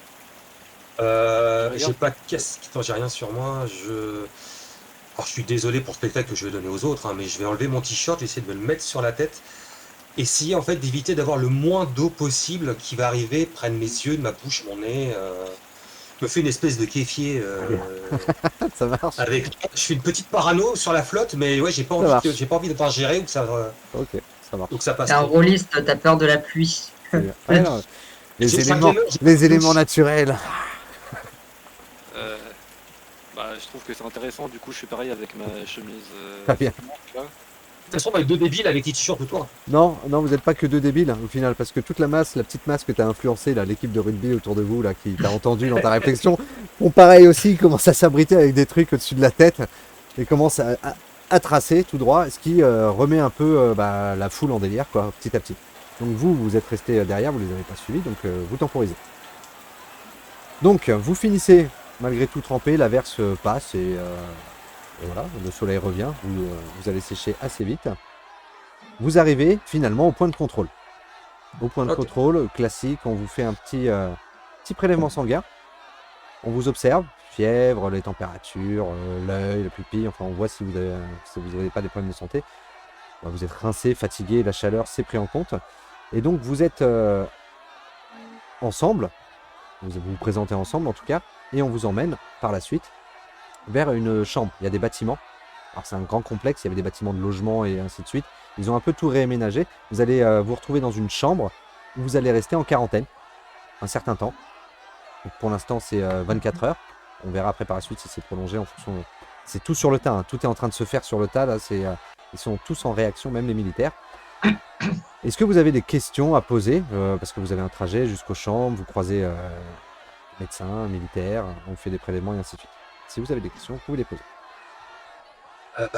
J'ai pas de casque, j'ai rien sur moi. Alors, je suis désolé pour le spectacle que je vais donner aux autres, hein, mais je vais enlever mon t-shirt, essayer de me le mettre sur la tête. Essayer en fait d'éviter d'avoir le moins d'eau possible qui va arriver près de mes yeux, de ma bouche, mon nez. Me fait une espèce de kéfier Ça marche. je fais une petite parano sur la flotte, mais ouais, j'ai pas envie de devoir gérer ou que ça Ok, ça marche. ou que ça passe T'es un trop. rôliste, t'as peur de la pluie. Très bien. Ouais, non, C'est les le éléments, cinquième heure, les éléments naturels. Je trouve que c'est intéressant, du coup je suis pareil avec ma chemise. Très bien. tu vois. De toute façon, on va être deux débiles avec les t-shirts de toi. Non, vous n'êtes pas que deux débiles au final, parce que toute la petite masse que tu as influencée, là, l'équipe de rugby autour de vous, là, qui t'a entendu dans ta réflexion, font pareil aussi, ils commencent à s'abriter avec des trucs au-dessus de la tête et commencent à tracer tout droit, ce qui remet un peu la foule en délire, quoi, petit à petit. Donc vous êtes resté derrière, vous les avez pas suivis, donc vous temporisez. Donc vous finissez malgré tout trempé, l'averse passe et voilà, le soleil revient, vous allez sécher assez vite. Vous arrivez finalement au point de contrôle. Au point de contrôle classique, on vous fait un petit prélèvement sanguin. On vous observe, fièvre, les températures, l'œil, la pupille, enfin on voit si vous avez pas des problèmes de santé. Vous êtes rincé, fatigué, la chaleur c'est pris en compte. Et donc vous êtes ensemble, vous vous présentez ensemble en tout cas, et on vous emmène par la suite vers une chambre. Il y a des bâtiments. Alors c'est un grand complexe, il y avait des bâtiments de logement et ainsi de suite. Ils ont un peu tout réaménagé. Vous allez vous retrouver dans une chambre où vous allez rester en quarantaine un certain temps. Donc pour l'instant c'est 24 heures. On verra après par la suite si c'est prolongé en fonction. C'est tout sur le tas, hein. Tout est en train de se faire sur le tas. Là, ils sont tous en réaction, même les militaires. Est-ce que vous avez des questions à poser parce que vous avez un trajet jusqu'aux chambres, vous croisez médecins, militaires, on fait des prélèvements et ainsi de suite. Si vous avez des questions, vous pouvez les poser.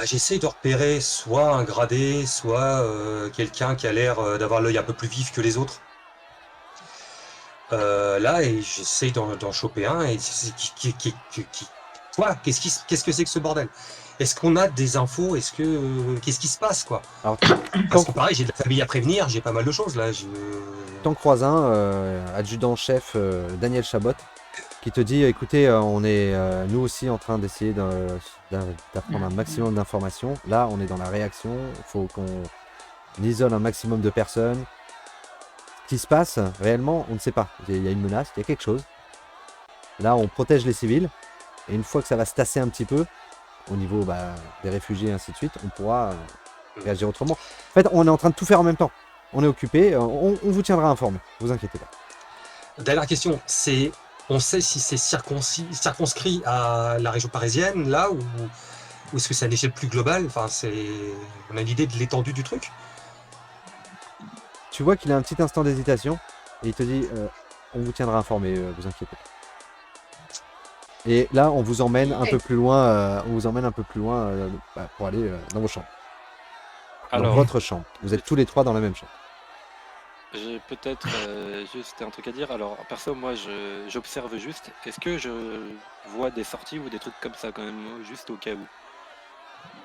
J'essaye de repérer soit un gradé, soit quelqu'un qui a l'air d'avoir l'œil un peu plus vif que les autres. Là, et j'essaye d'en choper un et qui quoi? Qu'est-ce que c'est que ce bordel? Est-ce qu'on a des infos? Qu'est-ce qui se passe, quoi? Alors, Parce que pareil, j'ai de la famille à prévenir, j'ai pas mal de choses là. t'en croises un, adjudant-chef Daniel Chabot, qui te dit écoutez, on est nous aussi en train d'essayer d'apprendre un maximum d'informations. Là, on est dans la réaction, il faut qu'on isole un maximum de personnes. Ce qui se passe réellement, on ne sait pas. Il y a une menace, il y a quelque chose. Là, on protège les civils, et une fois que ça va se tasser un petit peu, au niveau des réfugiés et ainsi de suite, on pourra réagir autrement. En fait, on est en train de tout faire en même temps. On est occupé, on vous tiendra informé, vous inquiétez pas. Dernière question, on sait si c'est circonscrit à la région parisienne, là, ou est-ce que c'est à l'échelle plus globale? Enfin, on a une idée de l'étendue du truc? Tu vois qu'il a un petit instant d'hésitation, et il te dit on vous tiendra informé, vous inquiétez pas. Et là, on vous emmène un peu plus loin, pour aller dans vos chambres. Dans votre chambre. Vous êtes tous les trois dans la même chambre. J'ai peut-être juste un truc à dire. Alors, perso, moi, j'observe juste. Est-ce que je vois des sorties ou des trucs comme ça, quand même, juste au cas où?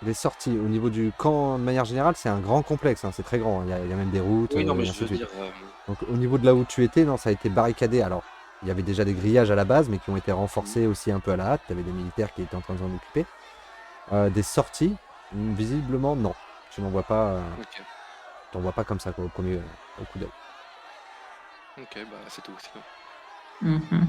Les sorties au niveau du camp, de manière générale, c'est un grand complexe, hein, c'est très grand. Il y a même des routes. Oui, non, mais et je ainsi de veux suite. dire. Donc, au niveau de là où tu étais, non, ça a été barricadé. Alors, il y avait déjà des grillages à la base, mais qui ont été renforcés aussi un peu à la hâte. Tu avais des militaires qui étaient en train de s'en occuper. Des sorties, visiblement, non. Tu n'en vois pas. Ok, T'en vois pas comme ça, quoi, au coup d'œil. ok, bah c'est tout. Sinon. Mhm.